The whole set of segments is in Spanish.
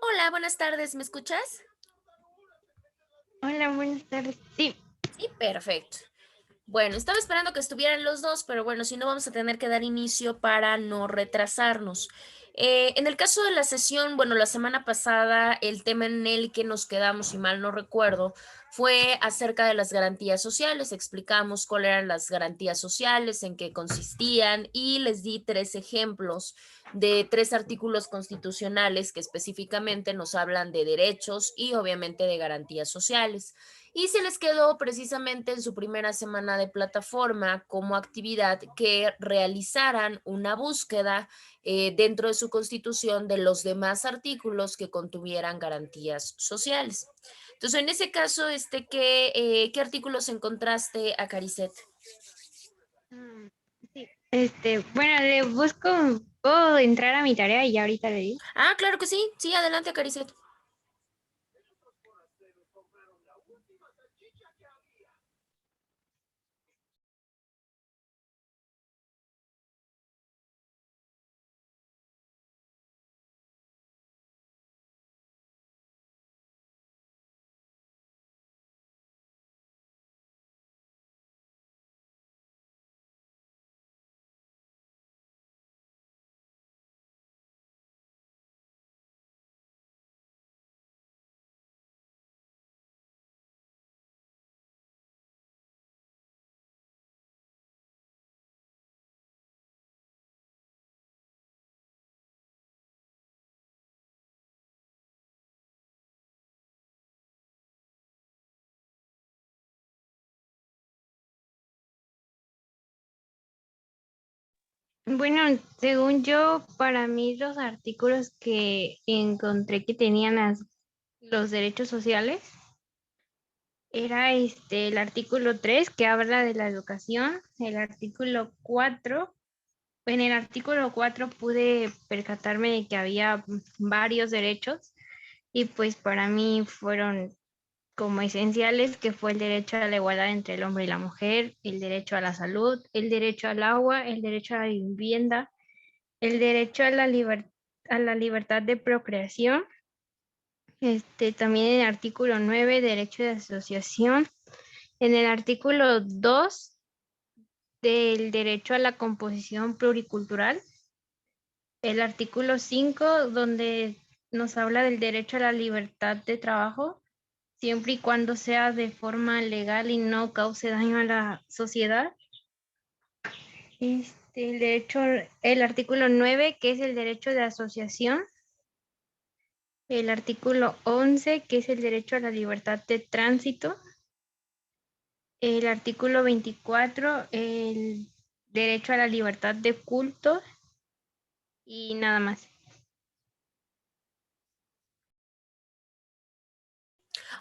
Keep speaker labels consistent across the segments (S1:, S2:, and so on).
S1: Hola, buenas tardes, ¿me escuchas?
S2: Hola, buenas tardes. Sí,
S1: Sí, perfecto. Bueno, estaba esperando que estuvieran los dos, pero bueno, si no vamos a tener que dar inicio para no retrasarnos. En el caso de la sesión, bueno, la semana pasada el tema en el que nos quedamos, si mal no recuerdo, fue acerca de las garantías sociales. Explicamos cuáles eran las garantías sociales, en qué consistían y les di 3 ejemplos de 3 artículos constitucionales que específicamente nos hablan de derechos y obviamente de garantías sociales. Y se les quedó precisamente en su primera semana de plataforma como actividad que realizaran una búsqueda dentro de su constitución de los demás artículos que contuvieran garantías sociales. Entonces, en ese caso, ¿qué artículos encontraste, Acaricet?
S2: Sí. Bueno, le busco, puedo entrar a mi tarea y ya ahorita le digo.
S1: Ah, claro que sí. Sí, adelante, Acaricet.
S2: Bueno, según yo, para mí los artículos que encontré que tenían los derechos sociales era el artículo 3 que habla de la educación, el artículo 4. En el artículo 4 pude percatarme de que había varios derechos y pues para mí fueron como esenciales, que fue el derecho a la igualdad entre el hombre y la mujer, el derecho a la salud, el derecho al agua, el derecho a la vivienda, el derecho a a la libertad de procreación. También en el artículo 9 derecho de asociación. En el artículo 2 del derecho a la composición pluricultural. El artículo 5 donde nos habla del derecho a la libertad de trabajo, siempre y cuando sea de forma legal y no cause daño a la sociedad. El artículo 9 que es el derecho de asociación. El artículo 11 que es el derecho a la libertad de tránsito. El artículo 24 el derecho a la libertad de culto y nada más.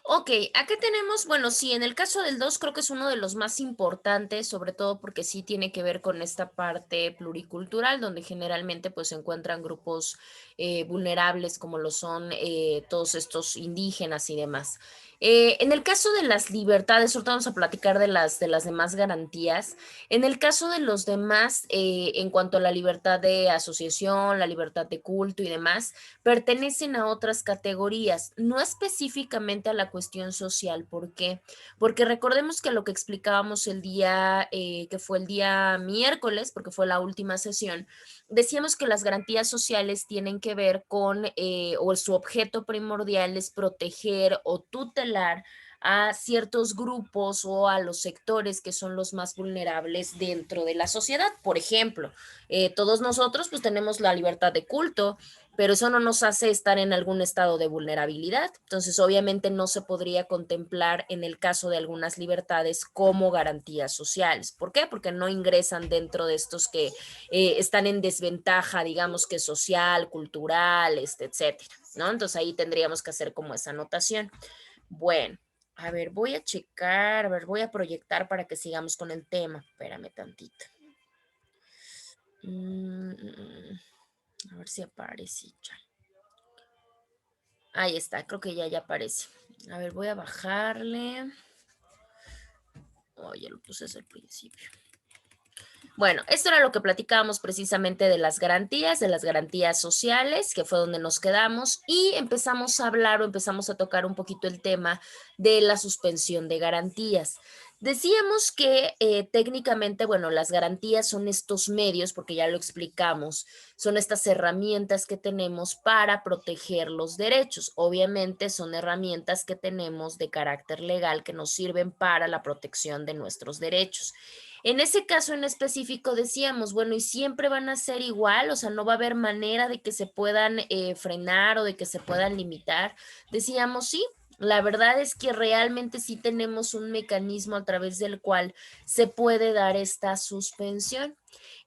S1: Ok, acá tenemos, bueno, sí, en el caso del 2 creo que es uno de los más importantes, sobre todo porque sí tiene que ver con esta parte pluricultural, donde generalmente pues se encuentran grupos vulnerables como lo son todos estos indígenas y demás. En el caso de las libertades, ahorita vamos a platicar de las demás garantías. En el caso de los demás, en cuanto a la libertad de asociación, la libertad de culto y demás, pertenecen a otras categorías, no específicamente a la cuestión social. ¿Por qué? Porque recordemos que lo que explicábamos el día, que fue el día miércoles, porque fue la última sesión, decíamos que las garantías sociales tienen que ver con, o su objeto primordial es proteger o tutelar a ciertos grupos o a los sectores que son los más vulnerables dentro de la sociedad. Por ejemplo, todos nosotros pues tenemos la libertad de culto, pero eso no nos hace estar en algún estado de vulnerabilidad. Entonces, obviamente no se podría contemplar en el caso de algunas libertades como garantías sociales. ¿Por qué? Porque no ingresan dentro de estos que están en desventaja, digamos que social, cultural, etcétera, ¿no? Entonces ahí tendríamos que hacer como esa anotación. Bueno, a ver, voy a checar, a ver, voy a proyectar para que sigamos con el tema. Espérame tantito. A ver si aparece ya. Ahí está, creo que ya aparece. A ver, voy a bajarle. Oh, ya lo puse desde el principio. Bueno, esto era lo que platicábamos precisamente de las garantías sociales, que fue donde nos quedamos, y empezamos a hablar o empezamos a tocar un poquito el tema de la suspensión de garantías. Decíamos que técnicamente, bueno, las garantías son estos medios, porque ya lo explicamos, son estas herramientas que tenemos para proteger los derechos. Obviamente son herramientas que tenemos de carácter legal que nos sirven para la protección de nuestros derechos. En ese caso en específico decíamos, bueno, y siempre van a ser igual, o sea, no va a haber manera de que se puedan frenar o de que se puedan limitar. Decíamos, sí, la verdad es que realmente sí tenemos un mecanismo a través del cual se puede dar esta suspensión.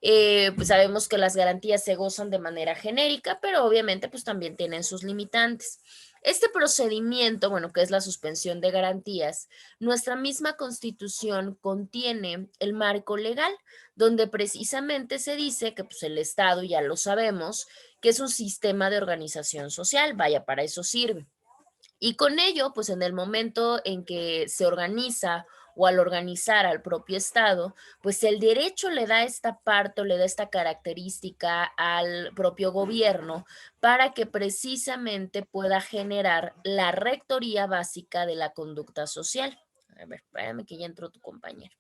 S1: Pues sabemos que las garantías se gozan de manera genérica, pero obviamente pues también tienen sus limitantes. Este procedimiento, bueno, que es la suspensión de garantías, nuestra misma constitución contiene el marco legal, donde precisamente se dice que pues, el Estado, ya lo sabemos, que es un sistema de organización social, vaya, para eso sirve. Y con ello, pues en el momento en que se organiza o al organizar al propio Estado, pues el derecho le da esta parte o le da esta característica al propio gobierno para que precisamente pueda generar la rectoría básica de la conducta social. A ver, espérame que ya entró tu compañero.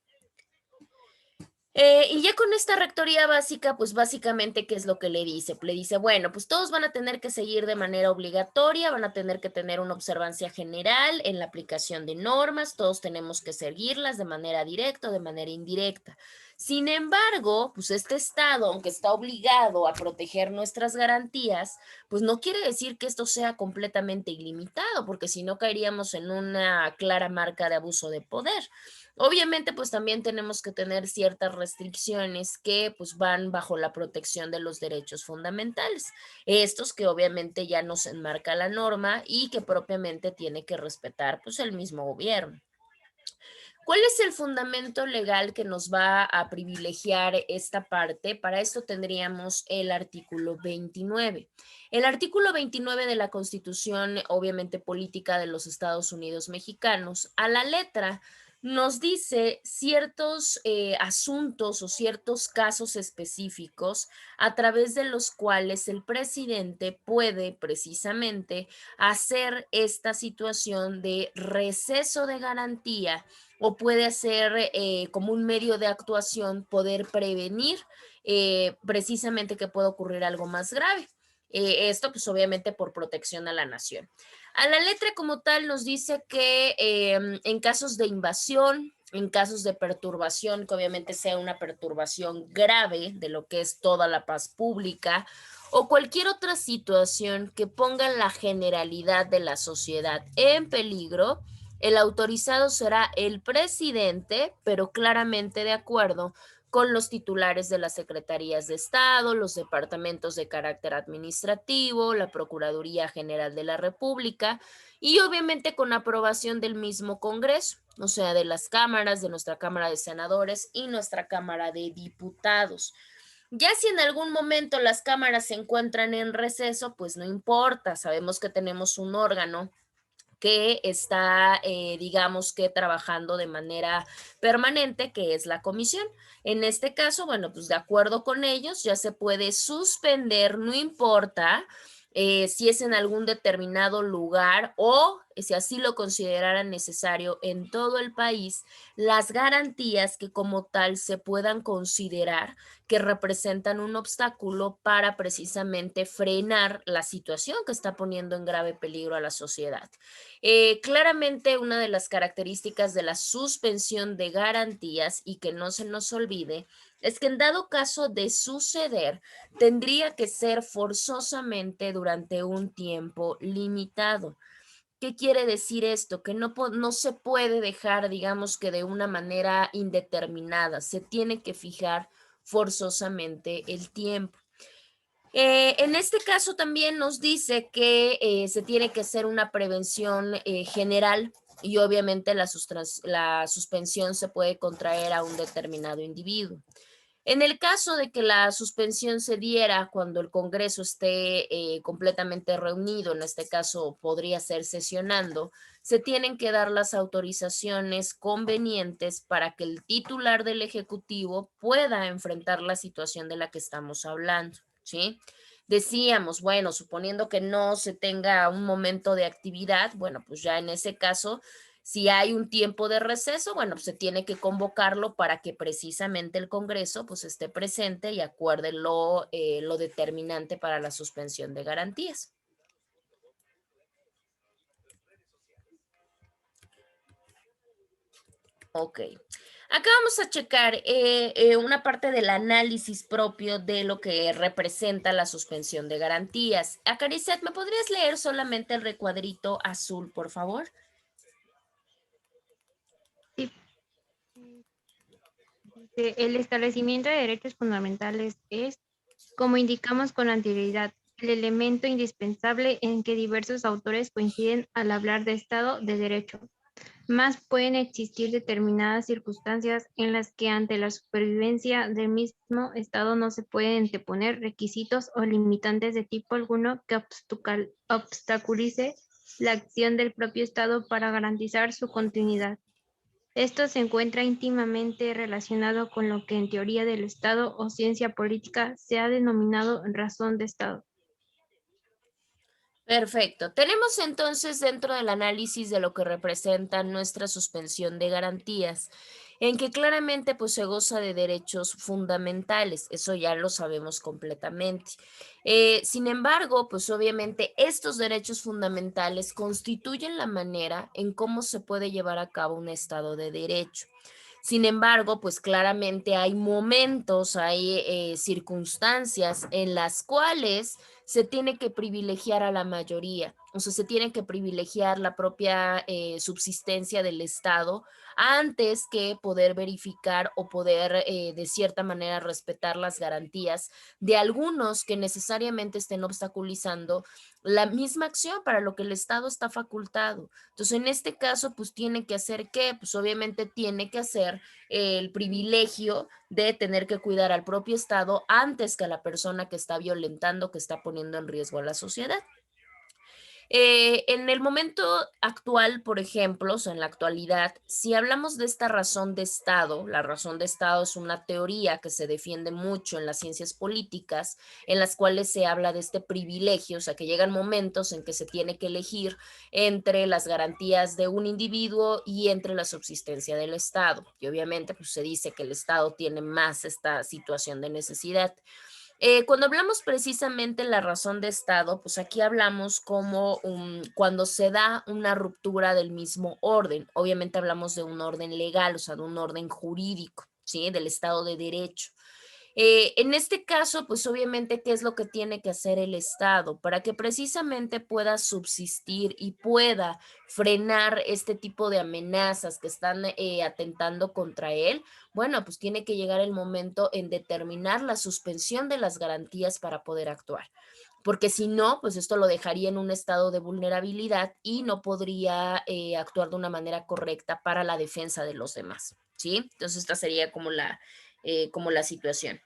S1: Y ya con esta rectoría básica, pues básicamente, ¿qué es lo que le dice? Le dice, bueno, pues todos van a tener que seguir de manera obligatoria, van a tener que tener una observancia general en la aplicación de normas, todos tenemos que seguirlas de manera directa o de manera indirecta. Sin embargo, pues este Estado, aunque está obligado a proteger nuestras garantías, pues no quiere decir que esto sea completamente ilimitado, porque si no caeríamos en una clara marca de abuso de poder. Obviamente, pues también tenemos que tener ciertas restricciones que pues van bajo la protección de los derechos fundamentales. Estos que obviamente ya nos enmarca la norma y que propiamente tiene que respetar pues el mismo gobierno. ¿Cuál es el fundamento legal que nos va a privilegiar esta parte? Para esto tendríamos el artículo 29. El artículo 29 de la Constitución, obviamente política de los Estados Unidos mexicanos, a la letra nos dice ciertos asuntos o ciertos casos específicos a través de los cuales el presidente puede precisamente hacer esta situación de receso de garantía o puede ser como un medio de actuación poder prevenir precisamente que pueda ocurrir algo más grave. Esto pues obviamente por protección a la nación. A la letra como tal nos dice que en casos de invasión, en casos de perturbación, que obviamente sea una perturbación grave de lo que es toda la paz pública, o cualquier otra situación que ponga la generalidad de la sociedad en peligro, el autorizado será el presidente, pero claramente de acuerdo con los titulares de las secretarías de Estado, los departamentos de carácter administrativo, la Procuraduría General de la República y obviamente con aprobación del mismo Congreso, o sea, de las cámaras, de nuestra Cámara de Senadores y nuestra Cámara de Diputados. Ya si en algún momento las cámaras se encuentran en receso, pues no importa, sabemos que tenemos un órgano que está, digamos que trabajando de manera permanente, que es la comisión. En este caso, bueno, pues de acuerdo con ellos, ya se puede suspender, no importa si es en algún determinado lugar o si así lo consideraran necesario en todo el país, las garantías que como tal se puedan considerar que representan un obstáculo para precisamente frenar la situación que está poniendo en grave peligro a la sociedad. Claramente una de las características de la suspensión de garantías y que no se nos olvide es que en dado caso de suceder, tendría que ser forzosamente durante un tiempo limitado. ¿Qué quiere decir esto? Que no se puede dejar, digamos que de una manera indeterminada, se tiene que fijar forzosamente el tiempo. En este caso también nos dice que se tiene que hacer una prevención general y obviamente la suspensión se puede contraer a un determinado individuo. En el caso de que la suspensión se diera cuando el Congreso esté completamente reunido, en este caso podría ser sesionando, se tienen que dar las autorizaciones convenientes para que el titular del Ejecutivo pueda enfrentar la situación de la que estamos hablando, ¿sí? Decíamos, bueno, suponiendo que no se tenga un momento de actividad, bueno, pues ya en ese caso Si hay un tiempo de receso, bueno, pues se tiene que convocarlo para que precisamente el Congreso pues esté presente y acuerde lo determinante para la suspensión de garantías. Ok. Acá vamos a checar una parte del análisis propio de lo que representa la suspensión de garantías. Acariciat, ¿me podrías leer solamente el recuadrito azul, por favor?
S2: Sí. El establecimiento de derechos fundamentales es, como indicamos con anterioridad, el elemento indispensable en que diversos autores coinciden al hablar de Estado de Derecho. Más pueden existir determinadas circunstancias en las que ante la supervivencia del mismo Estado no se pueden anteponer requisitos o limitantes de tipo alguno que obstaculice la acción del propio Estado para garantizar su continuidad. Esto se encuentra íntimamente relacionado con lo que en teoría del Estado o ciencia política se ha denominado razón de Estado.
S1: Perfecto. Tenemos entonces dentro del análisis de lo que representa nuestra suspensión de garantías, en que claramente pues se goza de derechos fundamentales, eso ya lo sabemos completamente. Sin embargo, pues obviamente estos derechos fundamentales constituyen la manera en cómo se puede llevar a cabo un Estado de Derecho. Sin embargo, pues claramente hay momentos, hay circunstancias en las cuales se tiene que privilegiar a la mayoría, o sea, se tiene que privilegiar la propia subsistencia del Estado antes que poder verificar o poder de cierta manera respetar las garantías de algunos que necesariamente estén obstaculizando la misma acción para lo que el Estado está facultado. Entonces, en este caso, pues tiene que hacer qué, pues obviamente tiene que hacer el privilegio de tener que cuidar al propio Estado antes que a la persona que está violentando, que está poniendo en riesgo a la sociedad. En el momento actual, por ejemplo, o sea, en la actualidad, si hablamos de esta razón de Estado, la razón de Estado es una teoría que se defiende mucho en las ciencias políticas, en las cuales se habla de este privilegio, o sea, que llegan momentos en que se tiene que elegir entre las garantías de un individuo y entre la subsistencia del Estado. Y obviamente, pues se dice que el Estado tiene más esta situación de necesidad. Cuando hablamos precisamente de la razón de Estado, pues aquí hablamos como cuando se da una ruptura del mismo orden. Obviamente hablamos de un orden legal, o sea, de un orden jurídico, ¿sí? Del Estado de Derecho. En este caso, pues obviamente, ¿qué es lo que tiene que hacer el Estado para que precisamente pueda subsistir y pueda frenar este tipo de amenazas que están atentando contra él? Bueno, pues tiene que llegar el momento en determinar la suspensión de las garantías para poder actuar. Porque si no, pues esto lo dejaría en un estado de vulnerabilidad y no podría actuar de una manera correcta para la defensa de los demás, ¿sí? Entonces esta sería como la situación.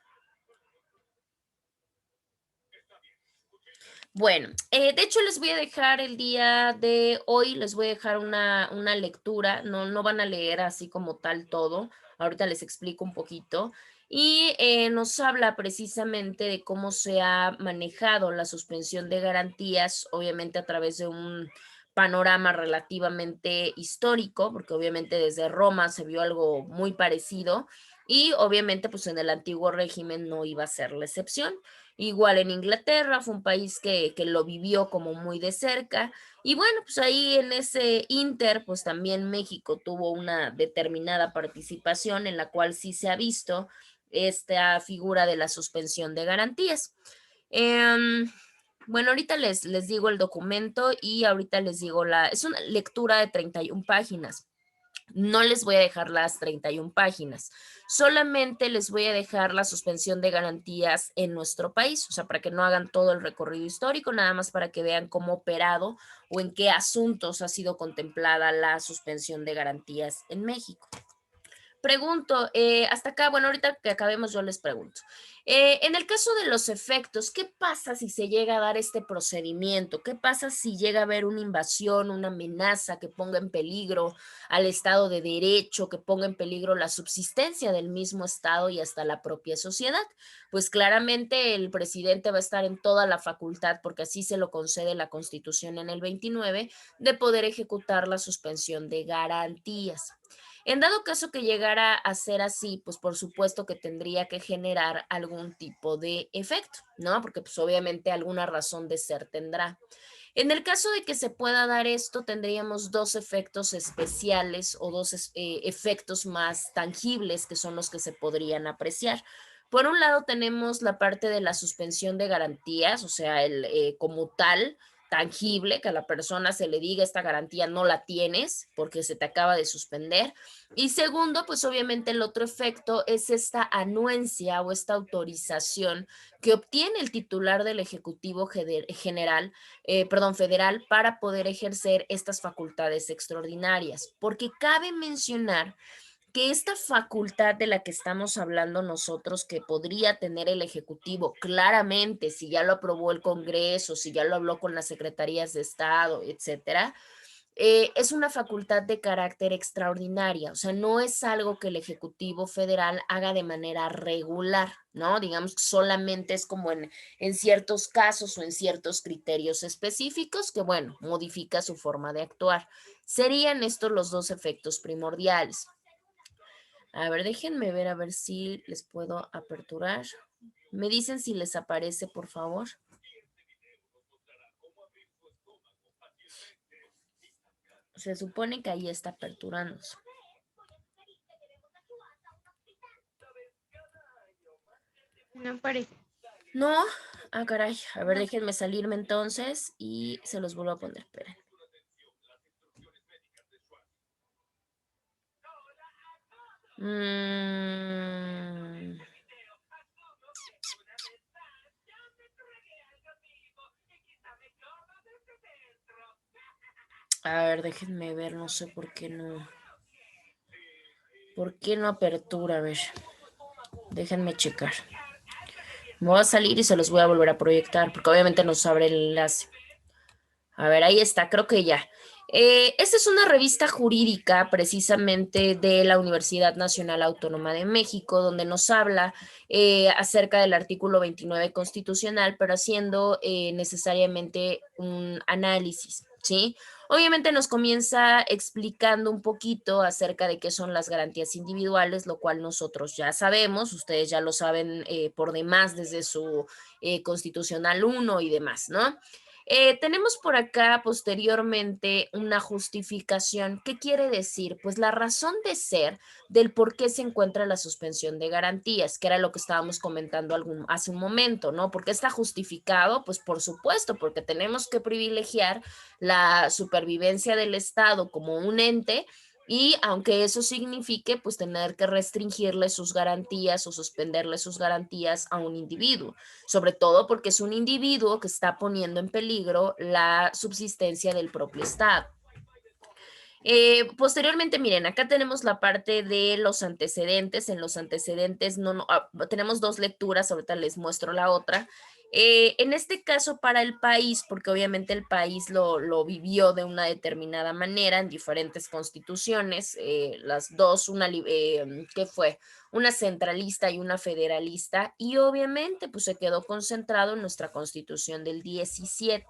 S1: Bueno, de hecho les voy a dejar el día de hoy, les voy a dejar una lectura, no van a leer así como tal todo, ahorita les explico un poquito, y nos habla precisamente de cómo se ha manejado la suspensión de garantías, obviamente a través de un panorama relativamente histórico, porque obviamente desde Roma se vio algo muy parecido, y obviamente pues en el antiguo régimen no iba a ser la excepción. Igual en Inglaterra, fue un país que lo vivió como muy de cerca. Y bueno, pues ahí en ese inter, pues también México tuvo una determinada participación en la cual sí se ha visto esta figura de la suspensión de garantías. Bueno, ahorita les digo el documento y ahorita les digo es una lectura de 31 páginas. No les voy a dejar las 31 páginas, solamente les voy a dejar la suspensión de garantías en nuestro país, o sea, para que no hagan todo el recorrido histórico, nada más para que vean cómo ha operado o en qué asuntos ha sido contemplada la suspensión de garantías en México. Pregunto, hasta acá, bueno, ahorita que acabemos yo les pregunto. En el caso de los efectos, ¿qué pasa si se llega a dar este procedimiento? ¿Qué pasa si llega a haber una invasión, una amenaza que ponga en peligro al Estado de Derecho, que ponga en peligro la subsistencia del mismo Estado y hasta la propia sociedad? Pues claramente el presidente va a estar en toda la facultad, porque así se lo concede la Constitución en el 29, de poder ejecutar la suspensión de garantías. En dado caso que llegara a ser así, pues por supuesto que tendría que generar algún tipo de efecto, ¿no? Porque pues obviamente alguna razón de ser tendrá. En el caso de que se pueda dar esto, tendríamos dos efectos especiales o dos efectos más tangibles que son los que se podrían apreciar. Por un lado tenemos la parte de la suspensión de garantías, o sea, como tal, tangible, que a la persona se le diga esta garantía no la tienes porque se te acaba de suspender. Y segundo, pues obviamente el otro efecto es esta anuencia o esta autorización que obtiene el titular del Ejecutivo General, perdón, Federal, para poder ejercer estas facultades extraordinarias. Porque cabe mencionar que esta facultad de la que estamos hablando nosotros, que podría tener el Ejecutivo, claramente, si ya lo aprobó el Congreso, si ya lo habló con las secretarías de Estado, etcétera, es una facultad de carácter extraordinaria, o sea, no es algo que el Ejecutivo Federal haga de manera regular, ¿no? Digamos que solamente es como en ciertos casos o en ciertos criterios específicos que, bueno, modifica su forma de actuar. Serían estos los dos efectos primordiales. A ver, déjenme ver a ver si les puedo aperturar. Me dicen si les aparece, por favor. Se supone que ahí está aperturándose.
S2: No parece.
S1: No, caray. A ver, déjenme salirme entonces y se los vuelvo a poner. Esperen. Mm. A ver, déjenme ver, no sé por qué no. ¿Por qué no apertura? A ver, déjenme checar. Me voy a salir y se los voy a volver a proyectar, porque obviamente nos abre el enlace. A ver, ahí está, creo que ya. Esta es una revista jurídica precisamente de la Universidad Nacional Autónoma de México, donde nos habla acerca del artículo 29 constitucional, pero haciendo necesariamente un análisis, ¿sí? Obviamente nos comienza explicando un poquito acerca de qué son las garantías individuales, lo cual nosotros ya sabemos, ustedes ya lo saben por demás desde su constitucional 1 y demás, ¿no? Tenemos por acá posteriormente una justificación. ¿Qué quiere decir? Pues la razón de ser del por qué se encuentra la suspensión de garantías, que era lo que estábamos comentando hace un momento, ¿no? ¿Por qué está justificado? Pues por supuesto, porque tenemos que privilegiar la supervivencia del Estado como un ente y aunque eso signifique pues tener que restringirle sus garantías o suspenderle sus garantías a un individuo, sobre todo porque es un individuo que está poniendo en peligro la subsistencia del propio Estado. Posteriormente, miren, acá tenemos la parte de los antecedentes. En los antecedentes tenemos dos lecturas, ahorita les muestro la otra. En este caso para el país, porque obviamente el país lo vivió de una determinada manera en diferentes constituciones, las dos, ¿qué fue? Una centralista y una federalista, y obviamente pues se quedó concentrado en nuestra constitución del 17.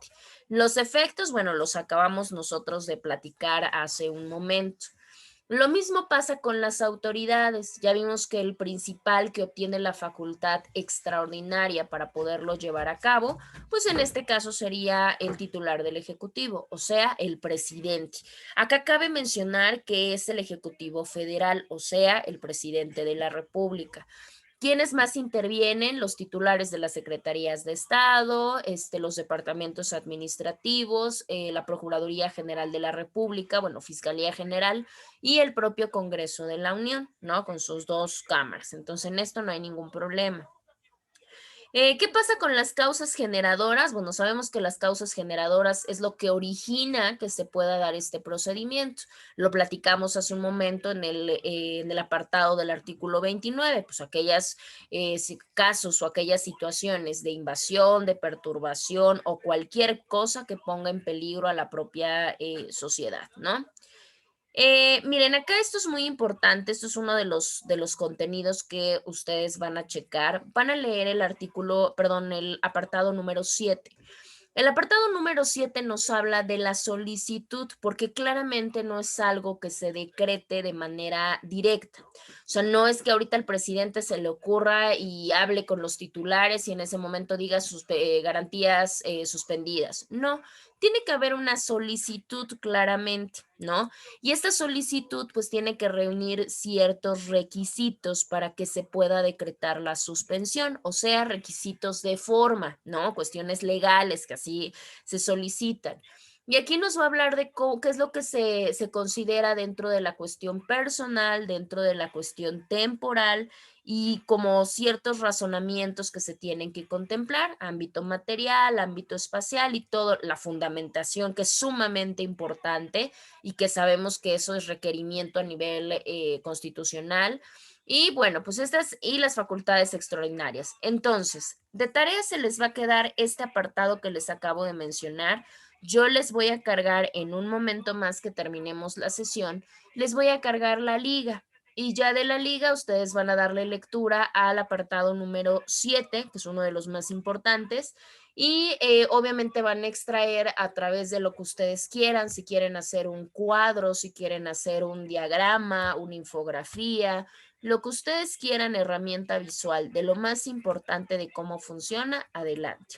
S1: Los efectos, bueno, los acabamos nosotros de platicar hace un momento. Lo mismo pasa con las autoridades. Ya vimos que el principal que obtiene la facultad extraordinaria para poderlo llevar a cabo, pues en este caso sería el titular del Ejecutivo, o sea, el presidente. Acá cabe mencionar que es el Ejecutivo Federal, o sea, el presidente de la República. ¿Quiénes más intervienen? Los titulares de las secretarías de Estado, los departamentos administrativos, la Procuraduría General de la República, bueno, Fiscalía General y el propio Congreso de la Unión, ¿no? Con sus dos cámaras. Entonces, en esto no hay ningún problema. ¿Qué pasa con las causas generadoras? Bueno, sabemos que las causas generadoras es lo que origina que se pueda dar este procedimiento. Lo platicamos hace un momento en el apartado del artículo 29, pues aquellas casos o aquellas situaciones de invasión, de perturbación o cualquier cosa que ponga en peligro a la propia sociedad, ¿no? Miren, acá esto es muy importante, esto es uno de los contenidos que ustedes van a checar. Van a leer el artículo, perdón, el apartado número 7. El apartado número 7 nos habla de la solicitud, porque claramente no es algo que se decrete de manera directa. O sea, no es que ahorita al presidente se le ocurra y hable con los titulares y en ese momento diga sus garantías suspendidas. No, tiene que haber una solicitud claramente, ¿no? Y esta solicitud pues tiene que reunir ciertos requisitos para que se pueda decretar la suspensión, o sea, requisitos de forma, ¿no? Cuestiones legales que así se solicitan. Y aquí nos va a hablar de qué es lo que se considera dentro de la cuestión personal, dentro de la cuestión temporal y como ciertos razonamientos que se tienen que contemplar, ámbito material, ámbito espacial y todo, la fundamentación que es sumamente importante y que sabemos que eso es requerimiento a nivel constitucional. Y bueno, pues estas y las facultades extraordinarias. Entonces, de tarea se les va a quedar este apartado que les acabo de mencionar. Yo les voy a cargar en un momento más que terminemos la sesión, les voy a cargar la liga. Y ya de la liga ustedes van a darle lectura al apartado número 7, que es uno de los más importantes, y obviamente van a extraer a través de lo que ustedes quieran, si quieren hacer un cuadro, si quieren hacer un diagrama, una infografía, lo que ustedes quieran, herramienta visual de lo más importante de cómo funciona, adelante.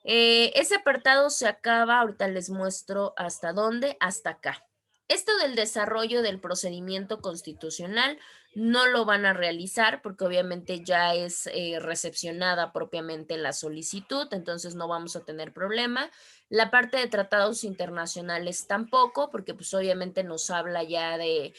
S1: Ese apartado se acaba, ahorita les muestro hasta dónde, hasta acá. Esto del desarrollo del procedimiento constitucional no lo van a realizar porque obviamente ya es recepcionada propiamente la solicitud, entonces no vamos a tener problema. La parte de tratados internacionales tampoco, porque pues obviamente nos habla ya de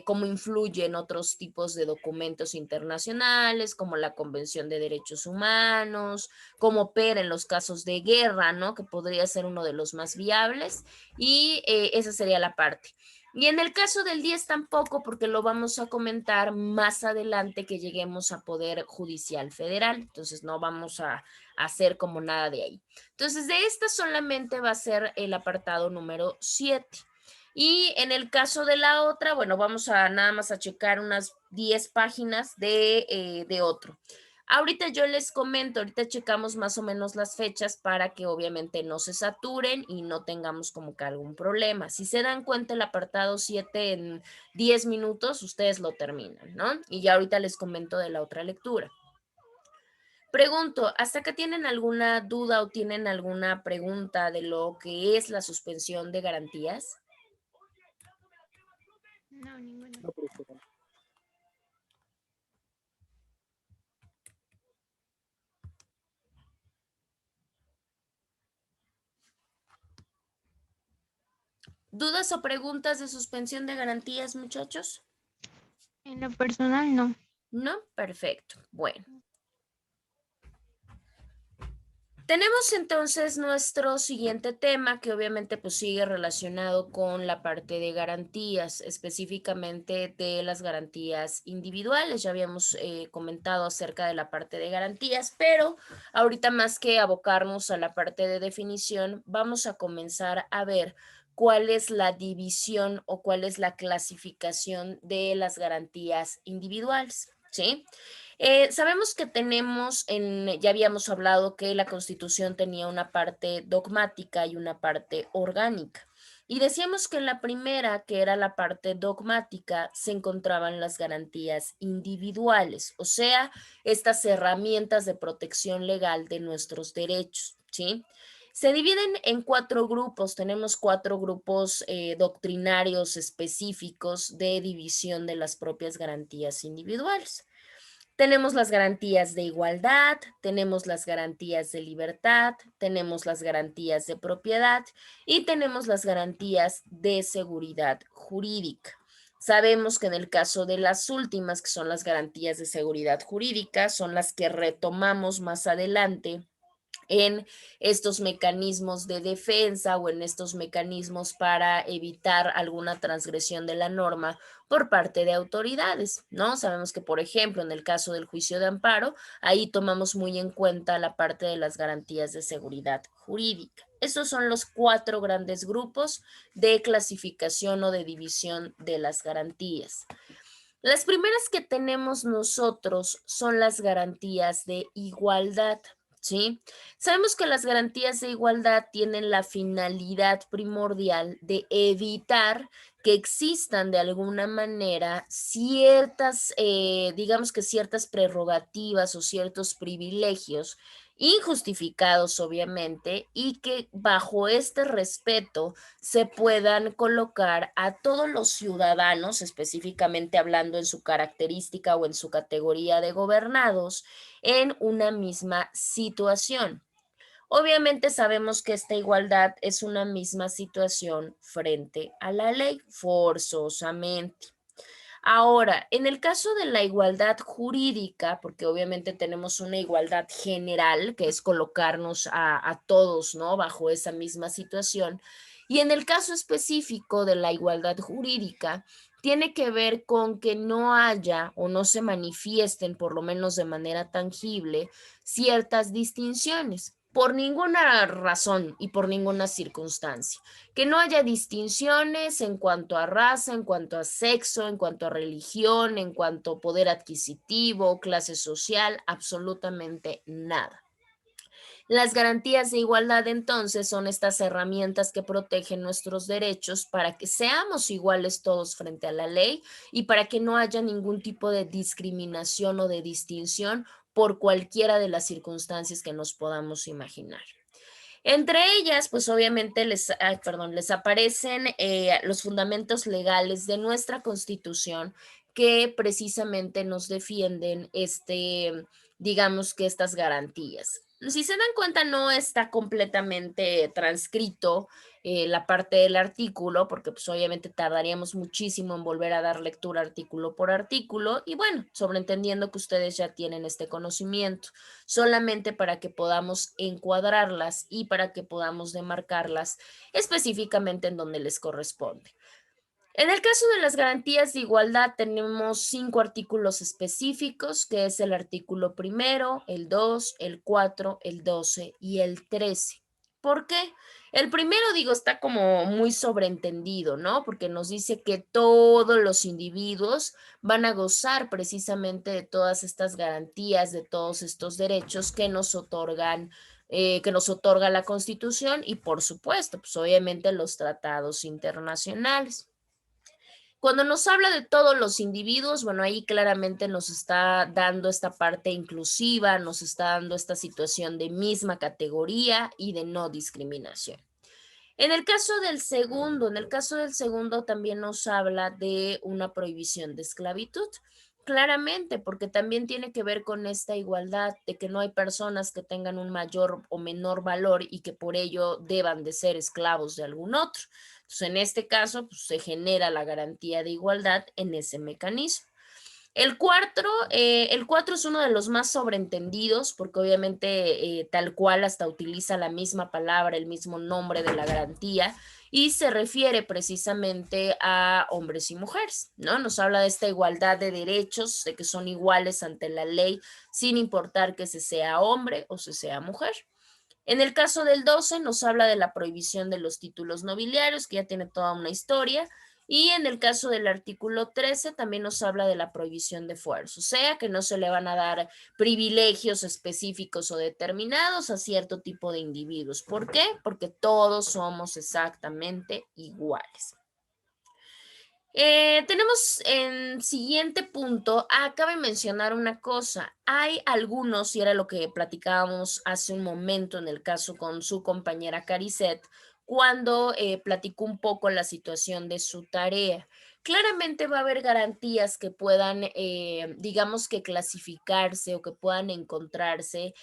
S1: cómo influyen otros tipos de documentos internacionales, como la Convención de Derechos Humanos, cómo opera en los casos de guerra, ¿no? Que podría ser uno de los más viables y esa sería la parte. Y en el caso del 10 tampoco, porque lo vamos a comentar más adelante que lleguemos a Poder Judicial Federal. Entonces no vamos a hacer como nada de ahí. Entonces de esta solamente va a ser el apartado número 7. Y en el caso de la otra, bueno, vamos a nada más a checar unas 10 páginas de otro. Ahorita yo les comento, ahorita checamos más o menos las fechas para que obviamente no se saturen y no tengamos como que algún problema. Si se dan cuenta el apartado 7 en 10 minutos, ustedes lo terminan, ¿no? Y ya ahorita les comento de la otra lectura. Pregunto, ¿hasta que tienen alguna duda o tienen alguna pregunta de lo que es la suspensión de garantías?
S2: No, ninguna.
S3: No, profesora.
S1: ¿Dudas o preguntas de suspensión de garantías, muchachos?
S2: En lo personal, no.
S1: No, perfecto. Bueno. Tenemos entonces nuestro siguiente tema que obviamente pues sigue relacionado con la parte de garantías, específicamente de las garantías individuales. Ya habíamos comentado acerca de la parte de garantías, pero ahorita más que abocarnos a la parte de definición, vamos a comenzar a ver cuál es la división o cuál es la clasificación de las garantías individuales, ¿sí? Sabemos que tenemos, ya habíamos hablado que la Constitución tenía una parte dogmática y una parte orgánica. Y decíamos que en la primera, que era la parte dogmática, se encontraban las garantías individuales, o sea, estas herramientas de protección legal de nuestros derechos, ¿sí? Se dividen en 4 grupos, tenemos 4 grupos doctrinarios específicos de división de las propias garantías individuales. Tenemos las garantías de igualdad, tenemos las garantías de libertad, tenemos las garantías de propiedad y tenemos las garantías de seguridad jurídica. Sabemos que en el caso de las últimas, que son las garantías de seguridad jurídica, son las que retomamos más adelante en estos mecanismos de defensa o en estos mecanismos para evitar alguna transgresión de la norma por parte de autoridades, ¿no? Sabemos que, por ejemplo, en el caso del juicio de amparo, ahí tomamos muy en cuenta la parte de las garantías de seguridad jurídica. Estos son los 4 grandes grupos de clasificación o de división de las garantías. Las primeras que tenemos nosotros son las garantías de igualdad, ¿sí? Sabemos que las garantías de igualdad tienen la finalidad primordial de evitar que existan de alguna manera ciertas, digamos que ciertas prerrogativas o ciertos privilegios injustificados, obviamente, y que bajo este respeto se puedan colocar a todos los ciudadanos, específicamente hablando en su característica o en su categoría de gobernados, en una misma situación. Obviamente sabemos que esta igualdad es una misma situación frente a la ley, forzosamente. Ahora, en el caso de la igualdad jurídica, porque obviamente tenemos una igualdad general, que es colocarnos a todos, ¿no? Bajo esa misma situación. Y en el caso específico de la igualdad jurídica, tiene que ver con que no haya o no se manifiesten, por lo menos de manera tangible, ciertas distinciones por ninguna razón y por ninguna circunstancia. Que no haya distinciones en cuanto a raza, en cuanto a sexo, en cuanto a religión, en cuanto a poder adquisitivo, clase social, absolutamente nada. Las garantías de igualdad entonces son estas herramientas que protegen nuestros derechos para que seamos iguales todos frente a la ley y para que no haya ningún tipo de discriminación o de distinción por cualquiera de las circunstancias que nos podamos imaginar. Entre ellas, pues obviamente les aparecen los fundamentos legales de nuestra Constitución que precisamente nos defienden digamos que estas garantías. Si se dan cuenta, no está completamente transcrito la parte del artículo, porque pues obviamente tardaríamos muchísimo en volver a dar lectura artículo por artículo, y bueno, sobreentendiendo que ustedes ya tienen este conocimiento solamente para que podamos encuadrarlas y para que podamos demarcarlas específicamente en donde les corresponde. En el caso de las garantías de igualdad tenemos 5 artículos específicos, que es el artículo primero, el 2, el 4, el 12 y el 13. ¿Por qué? El primero, digo, está como muy sobreentendido, ¿no? Porque nos dice que todos los individuos van a gozar precisamente de todas estas garantías, de todos estos derechos que nos otorga la Constitución y, por supuesto, pues obviamente los tratados internacionales. Cuando nos habla de todos los individuos, bueno, ahí claramente nos está dando esta parte inclusiva, nos está dando esta situación de misma categoría y de no discriminación. En el caso del segundo también nos habla de una prohibición de esclavitud. Claramente, porque también tiene que ver con esta igualdad de que no hay personas que tengan un mayor o menor valor y que por ello deban de ser esclavos de algún otro. Entonces, en este caso, pues, se genera la garantía de igualdad en ese mecanismo. El 4 es uno de los más sobreentendidos porque obviamente tal cual hasta utiliza la misma palabra, el mismo nombre de la garantía y se refiere precisamente a hombres y mujeres, ¿no? Nos habla de esta igualdad de derechos, de que son iguales ante la ley sin importar que se sea hombre o se sea mujer. En el caso del 12 nos habla de la prohibición de los títulos nobiliarios, que ya tiene toda una historia, y en el caso del artículo 13 también nos habla de la prohibición de fueros, o sea que no se le van a dar privilegios específicos o determinados a cierto tipo de individuos. ¿Por qué? Porque todos somos exactamente iguales. Tenemos en siguiente punto, cabe mencionar una cosa, hay algunos, y era lo que platicábamos hace un momento en el caso con su compañera Caricet, cuando platicó un poco la situación de su tarea. Claramente va a haber garantías que puedan, digamos que clasificarse o que puedan encontrarse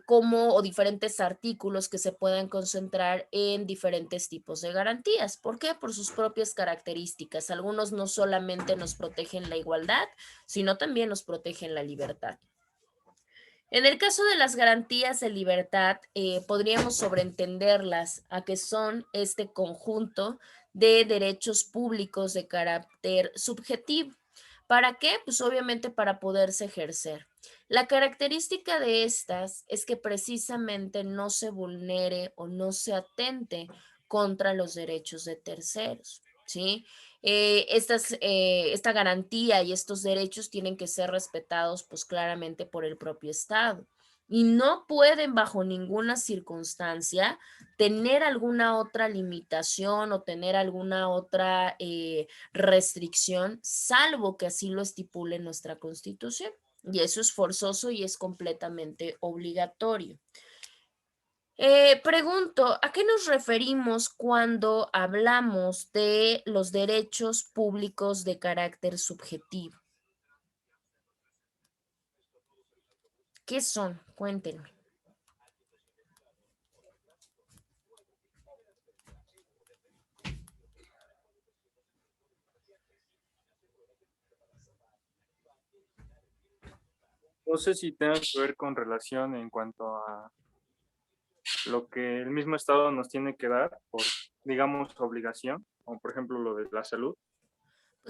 S1: como o diferentes artículos que se puedan concentrar en diferentes tipos de garantías. ¿Por qué? Por sus propias características. Algunos no solamente nos protegen la igualdad, sino también nos protegen la libertad. En el caso de las garantías de libertad, podríamos sobreentenderlas a que son este conjunto de derechos públicos de carácter subjetivo. ¿Para qué? Pues obviamente para poderse ejercer. La característica de estas es que precisamente no se vulnere o no se atente contra los derechos de terceros, ¿sí? Esta garantía y estos derechos tienen que ser respetados pues claramente por el propio Estado y no pueden bajo ninguna circunstancia tener alguna otra limitación o tener alguna otra restricción, salvo que así lo estipule nuestra Constitución. Y eso es forzoso y es completamente obligatorio. Pregunto, ¿a qué nos referimos cuando hablamos de los derechos públicos de carácter subjetivo? ¿Qué son? Cuéntenme.
S3: No sé si tenga que ver con relación en cuanto a lo que el mismo Estado nos tiene que dar por, digamos, obligación, como por ejemplo lo de la salud.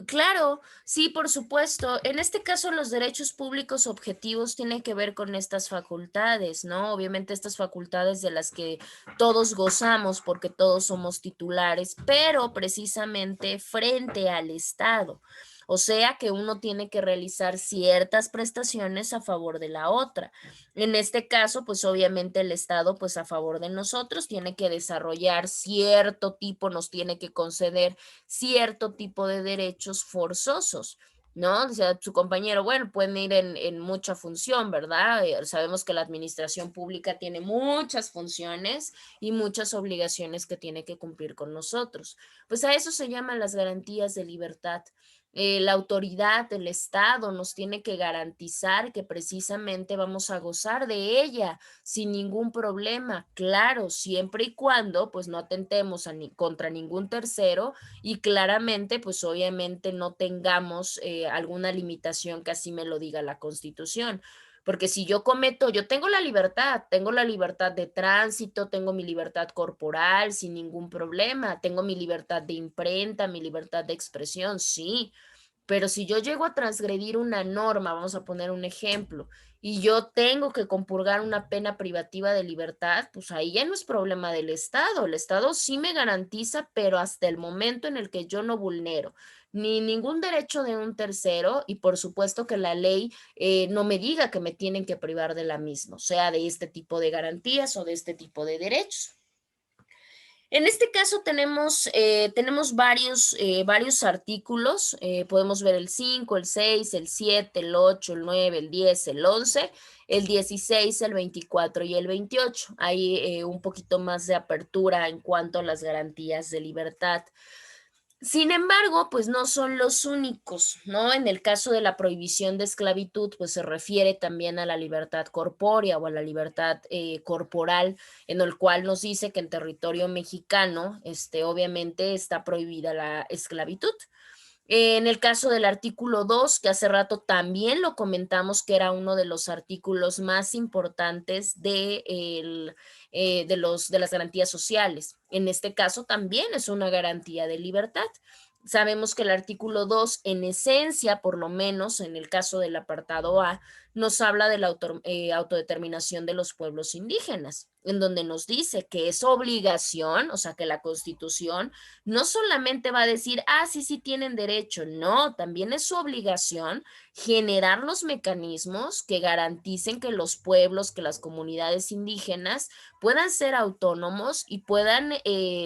S1: Claro, sí, por supuesto. En este caso, los derechos públicos objetivos tienen que ver con estas facultades, ¿no? Obviamente estas facultades de las que todos gozamos porque todos somos titulares, pero precisamente frente al Estado. O sea que uno tiene que realizar ciertas prestaciones a favor de la otra. En este caso, pues obviamente el Estado, pues a favor de nosotros, tiene que desarrollar cierto tipo, nos tiene que conceder cierto tipo de derechos forzosos, ¿no? O sea, su compañero, bueno, pueden ir en mucha función, ¿verdad? Sabemos que la administración pública tiene muchas funciones y muchas obligaciones que tiene que cumplir con nosotros. Pues a eso se llaman las garantías de libertad. La autoridad del Estado nos tiene que garantizar que precisamente vamos a gozar de ella sin ningún problema, claro, siempre y cuando pues no atentemos contra ningún tercero y claramente, pues obviamente no tengamos alguna limitación que así me lo diga la Constitución. Porque si yo cometo, yo tengo la libertad de tránsito, tengo mi libertad corporal sin ningún problema, tengo mi libertad de imprenta, mi libertad de expresión, sí, pero si yo llego a transgredir una norma, vamos a poner un ejemplo, y yo tengo que compurgar una pena privativa de libertad, pues ahí ya no es problema del Estado. El Estado sí me garantiza, pero hasta el momento en el que yo no vulnero ni ningún derecho de un tercero y por supuesto que la ley no me diga que me tienen que privar de la misma, o sea, de este tipo de garantías o de este tipo de derechos. En este caso tenemos varios artículos, podemos ver el 5, el 6, el 7, el 8, el 9, el 10, el 11, el 16, el 24 y el 28. Hay un poquito más de apertura en cuanto a las garantías de libertad. Sin embargo, pues no son los únicos, ¿no? En el caso de la prohibición de esclavitud, pues se refiere también a la libertad corpórea o a la libertad corporal, en el cual nos dice que en territorio mexicano, obviamente está prohibida la esclavitud. En el caso del artículo 2, que hace rato también lo comentamos, que era uno de los artículos más importantes de las garantías sociales. En este caso también es una garantía de libertad. Sabemos que el artículo 2, en esencia, por lo menos en el caso del apartado A, nos habla de la autodeterminación de los pueblos indígenas, en donde nos dice que es obligación, o sea, que la Constitución no solamente va a decir, ah, sí, sí tienen derecho, no, también es su obligación generar los mecanismos que garanticen que los pueblos, que las comunidades indígenas puedan ser autónomos y puedan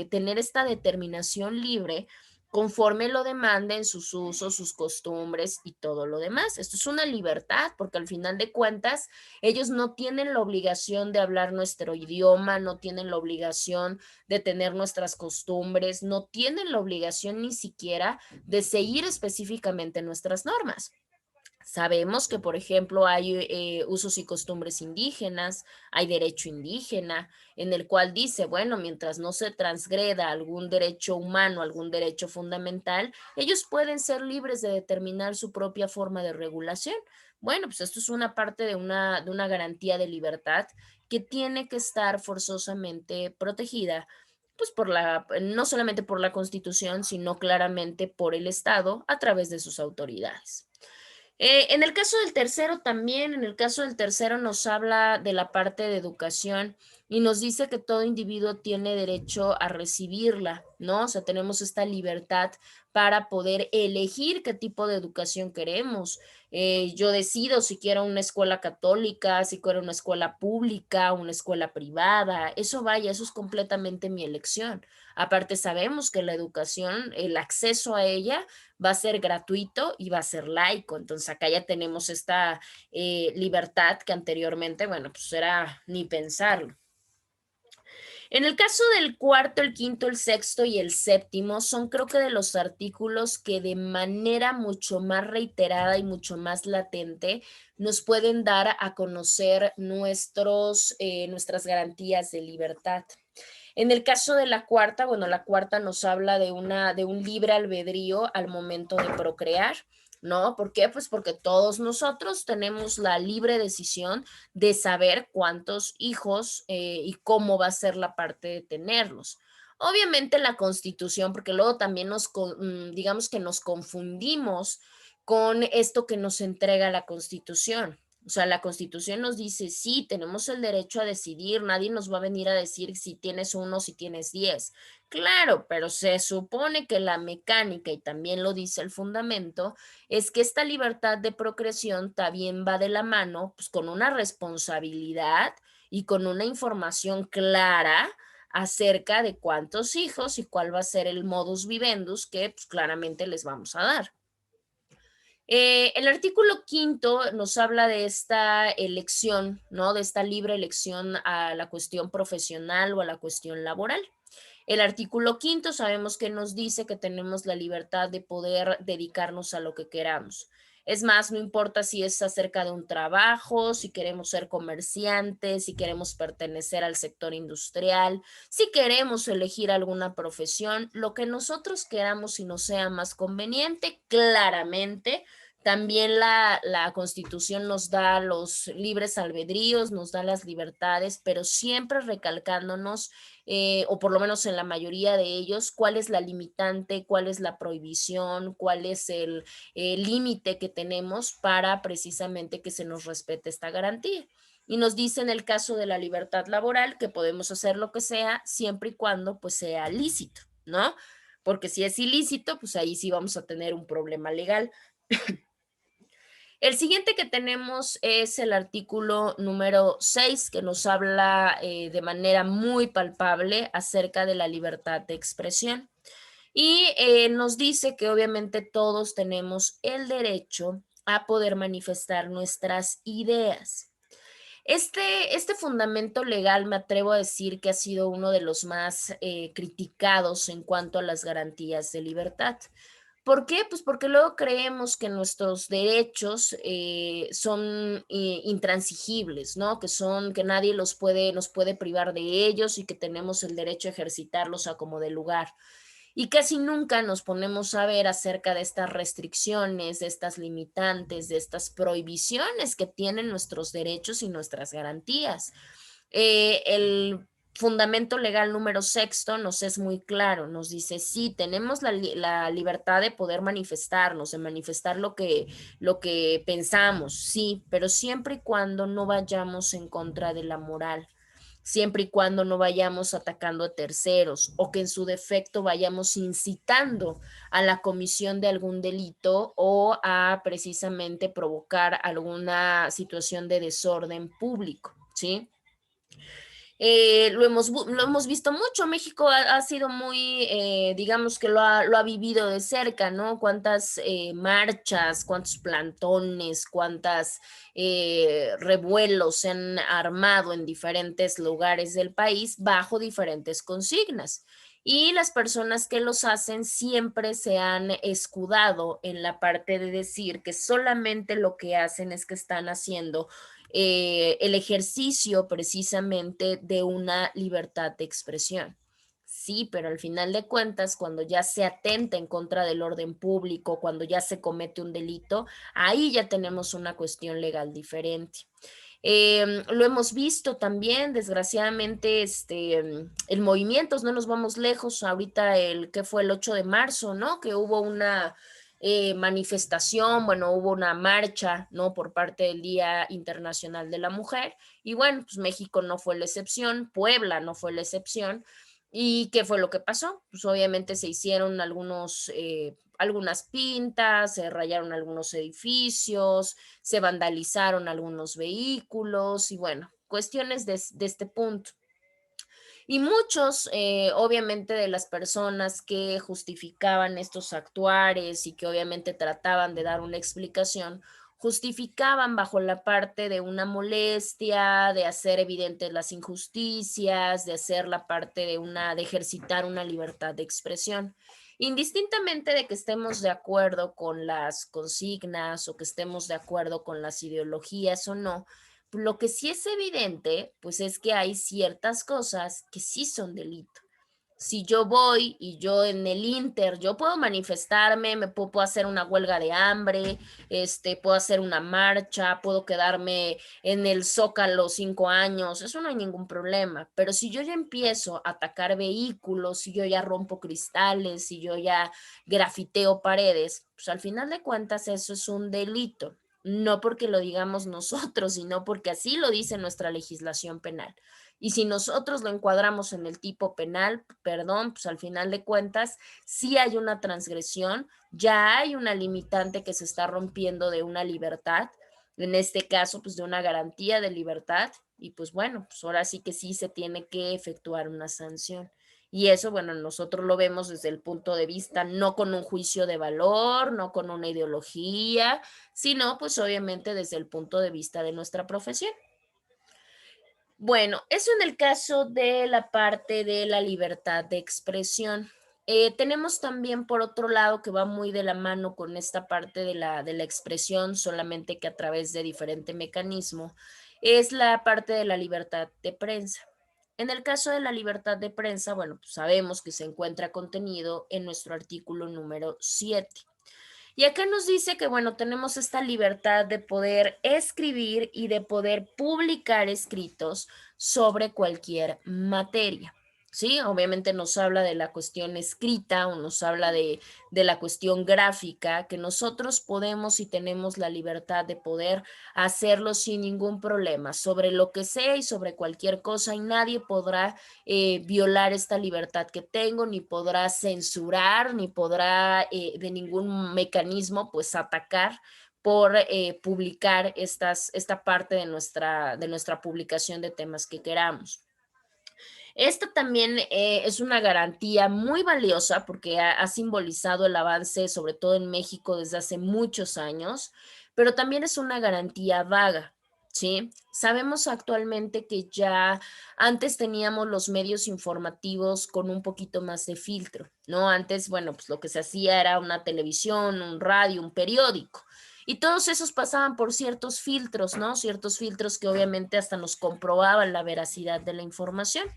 S1: tener esta determinación libre conforme lo demanden sus usos, sus costumbres y todo lo demás. Esto es una libertad, porque al final de cuentas, ellos no tienen la obligación de hablar nuestro idioma, no tienen la obligación de tener nuestras costumbres, no tienen la obligación ni siquiera de seguir específicamente nuestras normas. Sabemos que, por ejemplo, hay usos y costumbres indígenas, hay derecho indígena, en el cual dice, bueno, mientras no se transgreda algún derecho humano, algún derecho fundamental, ellos pueden ser libres de determinar su propia forma de regulación. Bueno, pues esto es una parte de una garantía de libertad que tiene que estar forzosamente protegida, pues no solamente por la Constitución, sino claramente por el Estado a través de sus autoridades. En el caso del tercero también, en el caso del tercero nos habla de la parte de educación y nos dice que todo individuo tiene derecho a recibirla, ¿no? O sea, tenemos esta libertad para poder elegir qué tipo de educación queremos. Yo decido si quiero una escuela católica, si quiero una escuela pública, una escuela privada. Eso vaya, eso es completamente mi elección. Aparte, sabemos que la educación, el acceso a ella, va a ser gratuito y va a ser laico. Entonces acá ya tenemos esta libertad que anteriormente, bueno, pues era ni pensarlo. En el caso del cuarto, el quinto, el sexto y el séptimo, son creo que de los artículos que de manera mucho más reiterada y mucho más latente nos pueden dar a conocer nuestras garantías de libertad. En el caso de la cuarta, bueno, la cuarta nos habla de un libre albedrío al momento de procrear, ¿no? ¿Por qué? Pues porque todos nosotros tenemos la libre decisión de saber cuántos hijos y cómo va a ser la parte de tenerlos. Obviamente la Constitución, porque luego también digamos que nos confundimos con esto que nos entrega la Constitución. O sea, la Constitución nos dice, sí, tenemos el derecho a decidir, nadie nos va a venir a decir si tienes uno, si tienes 10. Claro, pero se supone que la mecánica, y también lo dice el fundamento, es que esta libertad de procreación también va de la mano, pues, con una responsabilidad y con una información clara acerca de cuántos hijos y cuál va a ser el modus vivendus que pues, claramente les vamos a dar. El artículo quinto nos habla de esta elección, ¿no? De esta libre elección a la cuestión profesional o a la cuestión laboral. El artículo quinto sabemos que nos dice que tenemos la libertad de poder dedicarnos a lo que queramos. Es más, no importa si es acerca de un trabajo, si queremos ser comerciantes, si queremos pertenecer al sector industrial, si queremos elegir alguna profesión, lo que nosotros queramos y nos sea más conveniente, claramente. También la Constitución nos da los libres albedríos, nos da las libertades, pero siempre recalcándonos o por lo menos en la mayoría de ellos, cuál es la limitante, cuál es la prohibición, cuál es el límite que tenemos para precisamente que se nos respete esta garantía. Y nos dice en el caso de la libertad laboral que podemos hacer lo que sea siempre y cuando pues sea lícito, ¿no? Porque si es ilícito, pues ahí sí vamos a tener un problema legal. El siguiente que tenemos es el artículo número 6, que nos habla de manera muy palpable acerca de la libertad de expresión. Y nos dice que obviamente todos tenemos el derecho a poder manifestar nuestras ideas. Este fundamento legal me atrevo a decir que ha sido uno de los más criticados en cuanto a las garantías de libertad. ¿Por qué? Pues porque luego creemos que nuestros derechos son intransigibles, ¿no? Que nadie nos puede privar de ellos y que tenemos el derecho a ejercitarlos a como de lugar. Y casi nunca nos ponemos a ver acerca de estas restricciones, de estas limitantes, de estas prohibiciones que tienen nuestros derechos y nuestras garantías. El fundamento legal número sexto nos es muy claro, nos dice, sí, tenemos la libertad de poder manifestarnos, de manifestar lo que pensamos, sí, pero siempre y cuando no vayamos en contra de la moral, siempre y cuando no vayamos atacando a terceros o que en su defecto vayamos incitando a la comisión de algún delito o a precisamente provocar alguna situación de desorden público, ¿sí? Lo hemos visto mucho. México ha sido muy, digamos que lo ha vivido de cerca, ¿no? Cuántas marchas, cuántos plantones, cuántas revuelos se han armado en diferentes lugares del país bajo diferentes consignas. Y las personas que los hacen siempre se han escudado en la parte de decir que solamente lo que hacen es que están haciendo el ejercicio precisamente de una libertad de expresión. Sí, pero al final de cuentas, cuando ya se atenta en contra del orden público, cuando ya se comete un delito, ahí ya tenemos una cuestión legal diferente. Lo hemos visto también, desgraciadamente, en movimientos, no nos vamos lejos, ahorita que fue el 8 de marzo, ¿no? Que hubo una manifestación, bueno, hubo una marcha, ¿no? Por parte del Día Internacional de la Mujer, y bueno, pues México no fue la excepción, Puebla no fue la excepción. ¿Y qué fue lo que pasó? Pues obviamente se hicieron algunas pintas, se rayaron algunos edificios, se vandalizaron algunos vehículos y bueno, cuestiones de este punto. Y muchos, obviamente, de las personas que justificaban estos actuares y que obviamente trataban de dar una explicación, justificaban bajo la parte de una molestia, de hacer evidentes las injusticias, de hacer la parte de ejercitar una libertad de expresión. Indistintamente de que estemos de acuerdo con las consignas o que estemos de acuerdo con las ideologías o no, lo que sí es evidente, pues es que hay ciertas cosas que sí son delito. Si yo voy y yo en el Inter, yo puedo manifestarme, puedo hacer una huelga de hambre, puedo hacer una marcha, puedo quedarme en el Zócalo 5 años, eso no hay ningún problema. Pero si yo ya empiezo a atacar vehículos, si yo ya rompo cristales, si yo ya grafiteo paredes, pues al final de cuentas eso es un delito. No porque lo digamos nosotros, sino porque así lo dice nuestra legislación penal. Y si nosotros lo encuadramos en el tipo penal, perdón, pues al final de cuentas, sí hay una transgresión, ya hay una limitante que se está rompiendo de una libertad, en este caso, pues de una garantía de libertad, y pues bueno, pues ahora sí que sí se tiene que efectuar una sanción. Y eso, bueno, nosotros lo vemos desde el punto de vista, no con un juicio de valor, no con una ideología, sino pues obviamente desde el punto de vista de nuestra profesión. Bueno, eso en el caso de la parte de la libertad de expresión. Tenemos también por otro lado que va muy de la mano con esta parte de la expresión, solamente que a través de diferente mecanismo, es la parte de la libertad de prensa. En el caso de la libertad de prensa, bueno, pues sabemos que se encuentra contenido en nuestro artículo número 7. Y acá nos dice que, bueno, tenemos esta libertad de poder escribir y de poder publicar escritos sobre cualquier materia. Sí, obviamente nos habla de la cuestión escrita o nos habla de la cuestión gráfica, que nosotros podemos y tenemos la libertad de poder hacerlo sin ningún problema, sobre lo que sea y sobre cualquier cosa, y nadie podrá violar esta libertad que tengo, ni podrá censurar, ni podrá de ningún mecanismo pues atacar por publicar esta parte de nuestra publicación de temas que queramos. Esto también es una garantía muy valiosa porque ha simbolizado el avance, sobre todo en México, desde hace muchos años, pero también es una garantía vaga. ¿Sí? Sabemos actualmente que ya antes teníamos los medios informativos con un poquito más de filtro, ¿no? Antes, bueno, pues lo que se hacía era una televisión, un radio, un periódico. Y todos esos pasaban por ciertos filtros, ¿no? Ciertos filtros que obviamente hasta nos comprobaban la veracidad de la información.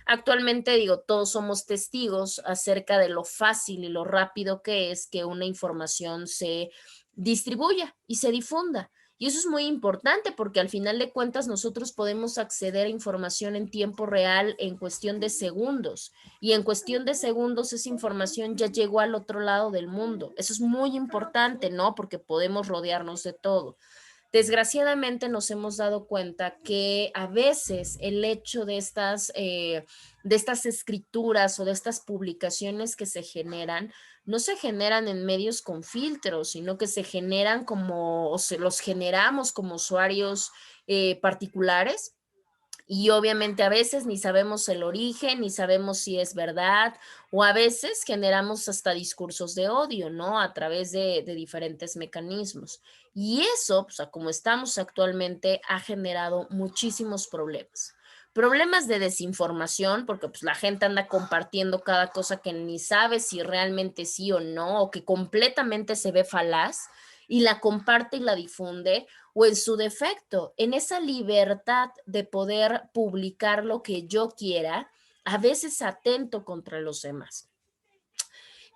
S1: Actualmente, digo, todos somos testigos acerca de lo fácil y lo rápido que es que una información se distribuya y se difunda. Y eso es muy importante porque al final de cuentas nosotros podemos acceder a información en tiempo real en cuestión de segundos. Y en cuestión de segundos esa información ya llegó al otro lado del mundo. Eso es muy importante, ¿no? Porque podemos rodearnos de todo. Desgraciadamente nos hemos dado cuenta que a veces el hecho de estas escrituras o de estas publicaciones que se generan, no se generan en medios con filtros, sino que se generan como, o se los generamos como usuarios particulares Y obviamente a veces ni sabemos el origen, ni sabemos si es verdad, o a veces generamos hasta discursos de odio, ¿no? A través de diferentes mecanismos. Y eso, pues, como estamos actualmente, ha generado muchísimos problemas. Problemas de desinformación, porque pues la gente anda compartiendo cada cosa que ni sabe si realmente sí o no, o que completamente se ve falaz, y la comparte y la difunde, o en su defecto, en esa libertad de poder publicar lo que yo quiera, a veces atento contra los demás.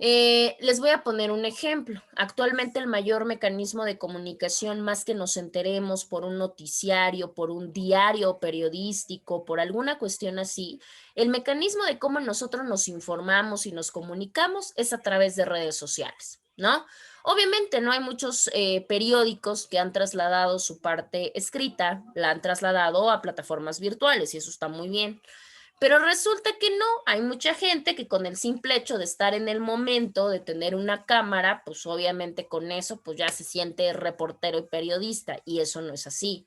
S1: Les voy a poner un ejemplo. Actualmente el mayor mecanismo de comunicación, más que nos enteremos por un noticiario, por un diario periodístico, por alguna cuestión así, el mecanismo de cómo nosotros nos informamos y nos comunicamos es a través de redes sociales, ¿no? Obviamente no hay muchos periódicos que han trasladado su parte escrita, la han trasladado a plataformas virtuales y eso está muy bien. Pero resulta que no, hay mucha gente que con el simple hecho de estar en el momento, de tener una cámara, pues obviamente con eso, pues ya se siente reportero y periodista, y eso no es así.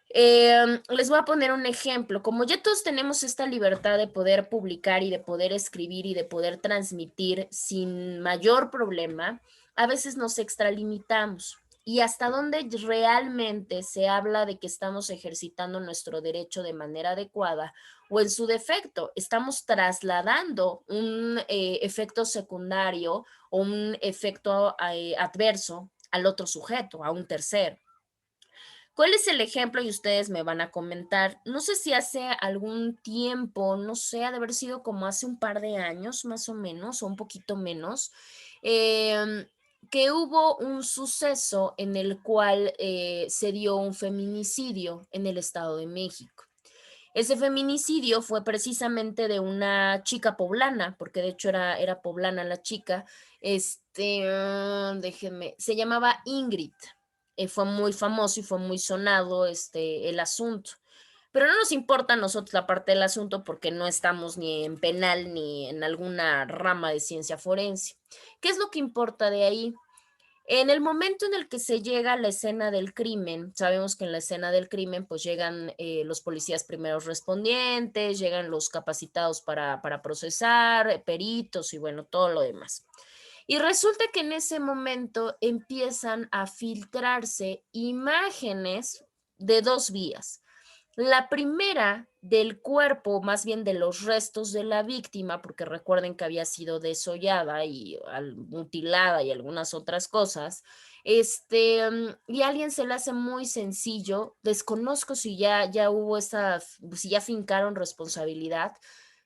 S1: Les voy a poner un ejemplo. Como ya todos tenemos esta libertad de poder publicar y de poder escribir y de poder transmitir sin mayor problema, a veces nos extralimitamos. Y hasta donde realmente se habla de que estamos ejercitando nuestro derecho de manera adecuada o en su defecto estamos trasladando un efecto secundario o un efecto adverso al otro sujeto, a un tercero. ¿Cuál es el ejemplo? Y ustedes me van a comentar. No sé si hace algún tiempo, no sé, ha de haber sido como hace un par de años más o menos, o un poquito menos, que hubo un suceso en el cual se dio un feminicidio en el Estado de México. Ese feminicidio fue precisamente de una chica poblana, porque de hecho era poblana la chica. Déjenme, se llamaba Ingrid. Fue muy famoso y fue muy sonado el asunto. Pero no nos importa a nosotros la parte del asunto porque no estamos ni en penal ni en alguna rama de ciencia forense. ¿Qué es lo que importa de ahí? En el momento en el que se llega a la escena del crimen, sabemos que en la escena del crimen pues llegan los policías primeros respondientes, llegan los capacitados para procesar, peritos y bueno, todo lo demás. Y resulta que en ese momento empiezan a filtrarse imágenes de dos vías. La primera del cuerpo, más bien de los restos de la víctima, porque recuerden que había sido desollada y mutilada y algunas otras cosas, y a alguien se le hace muy sencillo, desconozco si ya hubo si ya fincaron responsabilidad,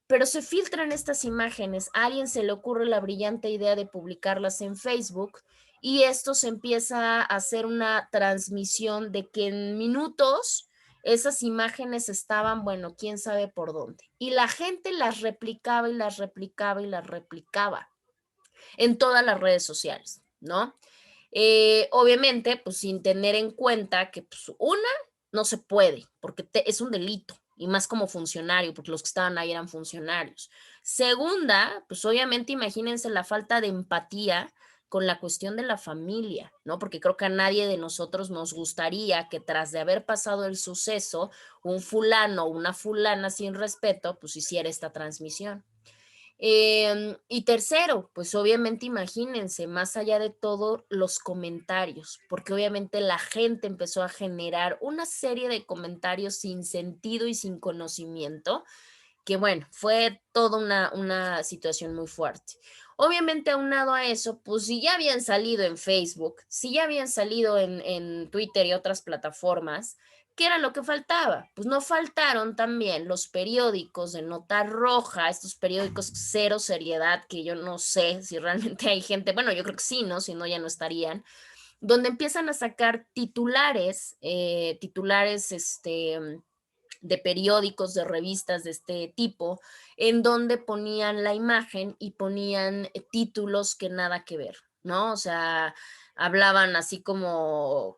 S1: pero se filtran estas imágenes, a alguien se le ocurre la brillante idea de publicarlas en Facebook y esto se empieza a hacer una transmisión de que en minutos esas imágenes estaban, bueno, quién sabe por dónde. Y la gente las replicaba y las replicaba y las replicaba en todas las redes sociales, ¿no? Obviamente, pues sin tener en cuenta que pues, una, no se puede, porque es un delito, y más como funcionario, porque los que estaban ahí eran funcionarios. Segunda, pues obviamente imagínense la falta de empatía con la cuestión de la familia, ¿no? Porque creo que a nadie de nosotros nos gustaría que tras de haber pasado el suceso, un fulano o una fulana sin respeto, pues hiciera esta transmisión. Y tercero, pues obviamente imagínense, más allá de todo, los comentarios, porque obviamente la gente empezó a generar una serie de comentarios sin sentido y sin conocimiento, que bueno, fue toda una situación muy fuerte. Obviamente aunado a eso, pues si ya habían salido en Facebook, si ya habían salido en Twitter y otras plataformas, ¿qué era lo que faltaba? Pues no faltaron también los periódicos de nota roja, estos periódicos cero seriedad, que yo no sé si realmente hay gente, bueno, yo creo que sí, ¿no? Si no, ya no estarían, donde empiezan a sacar titulares, de periódicos, de revistas de este tipo, en donde ponían la imagen y ponían títulos que nada que ver, ¿no? O sea, hablaban así como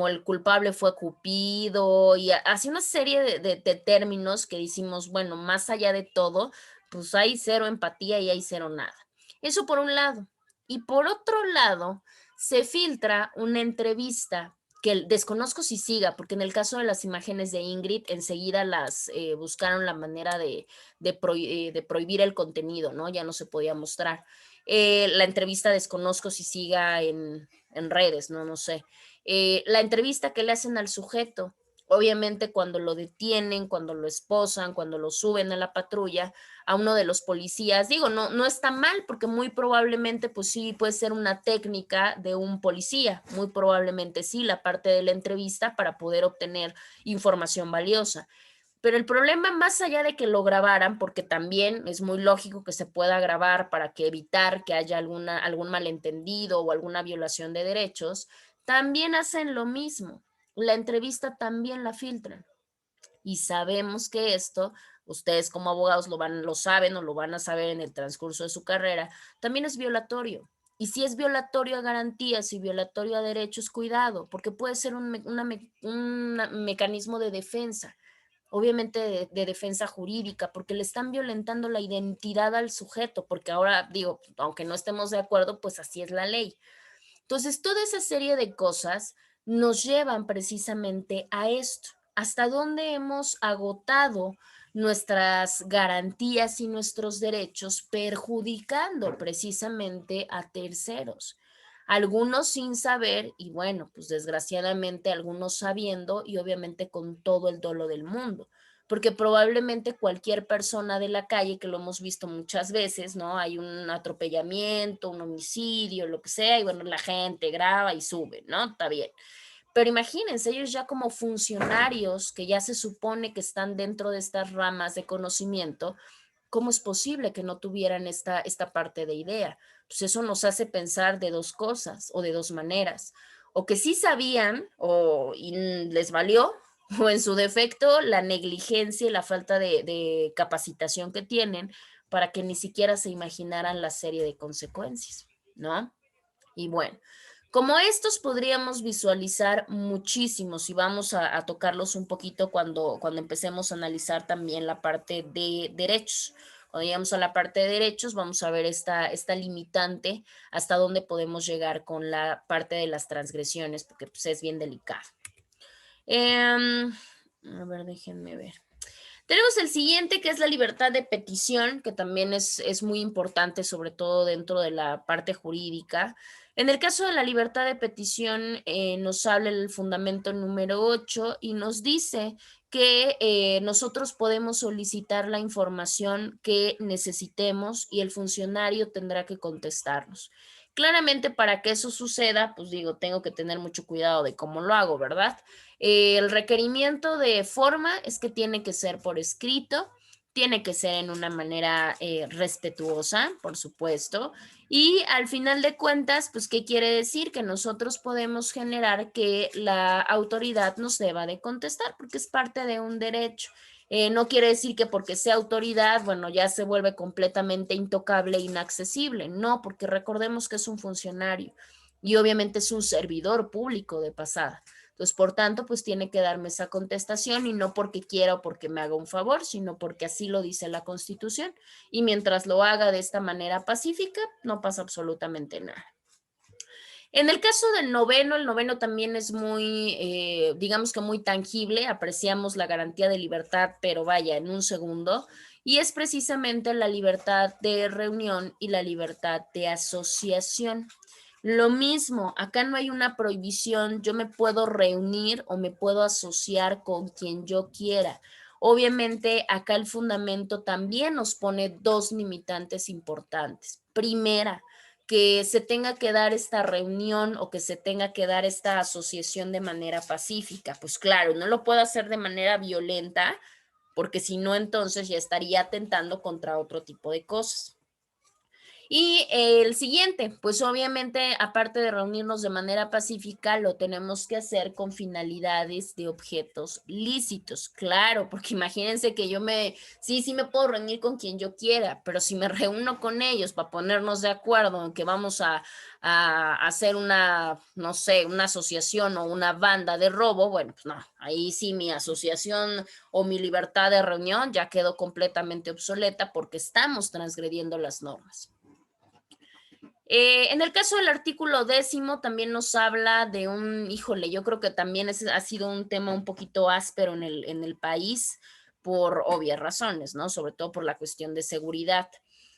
S1: el culpable fue Cupido y así una serie de términos que decimos, bueno, más allá de todo, pues hay cero empatía y hay cero nada. Eso por un lado. Y por otro lado, se filtra una entrevista que desconozco si siga, porque en el caso de las imágenes de Ingrid, enseguida las buscaron la manera de prohibir el contenido, ¿no? Ya no se podía mostrar. La entrevista desconozco si siga en redes, no sé. La entrevista que le hacen al sujeto, obviamente cuando lo detienen, cuando lo esposan, cuando lo suben a la patrulla, a uno de los policías, digo, no está mal, porque muy probablemente, pues sí, puede ser una técnica de un policía, muy probablemente sí, la parte de la entrevista para poder obtener información valiosa. Pero el problema, más allá de que lo grabaran, porque también es muy lógico que se pueda grabar para que evitar que haya algún malentendido o alguna violación de derechos, también hacen lo mismo. La entrevista también la filtran. Y sabemos que esto, ustedes como abogados lo saben o lo van a saber en el transcurso de su carrera, también es violatorio. Y si es violatorio a garantías y violatorio a derechos, cuidado, porque puede ser un mecanismo de defensa, obviamente de defensa jurídica, porque le están violentando la identidad al sujeto, porque ahora digo, aunque no estemos de acuerdo, pues así es la ley. Entonces, toda esa serie de cosas nos llevan precisamente a esto. ¿Hasta dónde hemos agotado nuestras garantías y nuestros derechos perjudicando precisamente a terceros? Algunos sin saber y bueno, pues desgraciadamente algunos sabiendo y obviamente con todo el dolo del mundo, porque probablemente cualquier persona de la calle, que lo hemos visto muchas veces, ¿no? Hay un atropellamiento, un homicidio, lo que sea, y bueno, la gente graba y sube, ¿no? Está bien. Pero imagínense, ellos ya como funcionarios que ya se supone que están dentro de estas ramas de conocimiento, ¿cómo es posible que no tuvieran esta parte de idea? Pues eso nos hace pensar de dos cosas o de dos maneras. O que sí sabían y les valió, o en su defecto la negligencia y la falta de capacitación que tienen para que ni siquiera se imaginaran la serie de consecuencias, ¿no? Y bueno, como estos podríamos visualizar muchísimos y vamos a tocarlos un poquito cuando empecemos a analizar también la parte de derechos. Cuando llegamos a la parte de derechos, vamos a ver esta limitante, hasta dónde podemos llegar con la parte de las transgresiones, porque pues, es bien delicado. A ver, déjenme ver. Tenemos el siguiente, que es la libertad de petición, que también es muy importante, sobre todo dentro de la parte jurídica. En el caso de la libertad de petición, nos habla el fundamento número 8 y nos dice que nosotros podemos solicitar la información que necesitemos y el funcionario tendrá que contestarnos. Claramente, para que eso suceda, pues digo, tengo que tener mucho cuidado de cómo lo hago, ¿verdad? El requerimiento de forma es que tiene que ser por escrito, tiene que ser en una manera respetuosa, por supuesto, y al final de cuentas, pues, ¿qué quiere decir? Que nosotros podemos generar que la autoridad nos deba de contestar, porque es parte de un derecho. No quiere decir que porque sea autoridad, bueno, ya se vuelve completamente intocable e inaccesible, no, porque recordemos que es un funcionario y obviamente es un servidor público de pasada. Entonces, por tanto, pues tiene que darme esa contestación y no porque quiera o porque me haga un favor, sino porque así lo dice la Constitución. Y mientras lo haga de esta manera pacífica, no pasa absolutamente nada. En el caso del noveno, el noveno también es muy, digamos que muy tangible, apreciamos la garantía de libertad, pero vaya, en un segundo, y es precisamente la libertad de reunión y la libertad de asociación. Lo mismo, acá no hay una prohibición, yo me puedo reunir o me puedo asociar con quien yo quiera. Obviamente, acá el fundamento también nos pone dos limitantes importantes. Primera, que se tenga que dar esta reunión o que se tenga que dar esta asociación de manera pacífica. Pues claro, no lo puedo hacer de manera violenta, porque si no, entonces ya estaría atentando contra otro tipo de cosas. Y el siguiente, pues obviamente, aparte de reunirnos de manera pacífica, lo tenemos que hacer con finalidades de objetos lícitos, claro, porque imagínense que sí me puedo reunir con quien yo quiera, pero si me reúno con ellos para ponernos de acuerdo en que vamos a hacer no sé, una asociación o una banda de robo, bueno, pues no, ahí sí mi asociación o mi libertad de reunión ya quedó completamente obsoleta porque estamos transgrediendo las normas. En el caso del artículo 10 también nos habla de híjole, yo creo que también ha sido un tema un poquito áspero en el país por obvias razones, ¿no? Sobre todo por la cuestión de seguridad.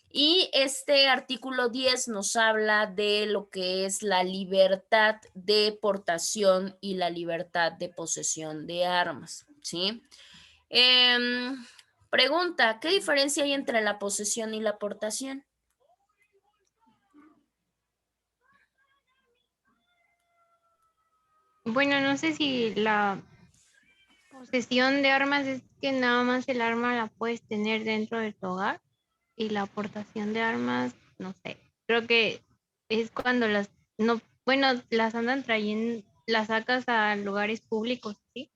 S1: Y este artículo 10 nos habla de lo que es la libertad de portación y la libertad de posesión de armas, ¿sí? Pregunta, ¿qué diferencia hay entre la posesión y la portación?
S2: Bueno, no sé si la posesión de armas es que nada más el arma la puedes tener dentro de tu hogar y la aportación de armas, no sé, creo que es cuando las, no, bueno, las andan trayendo, las sacas a lugares públicos, ¿sí?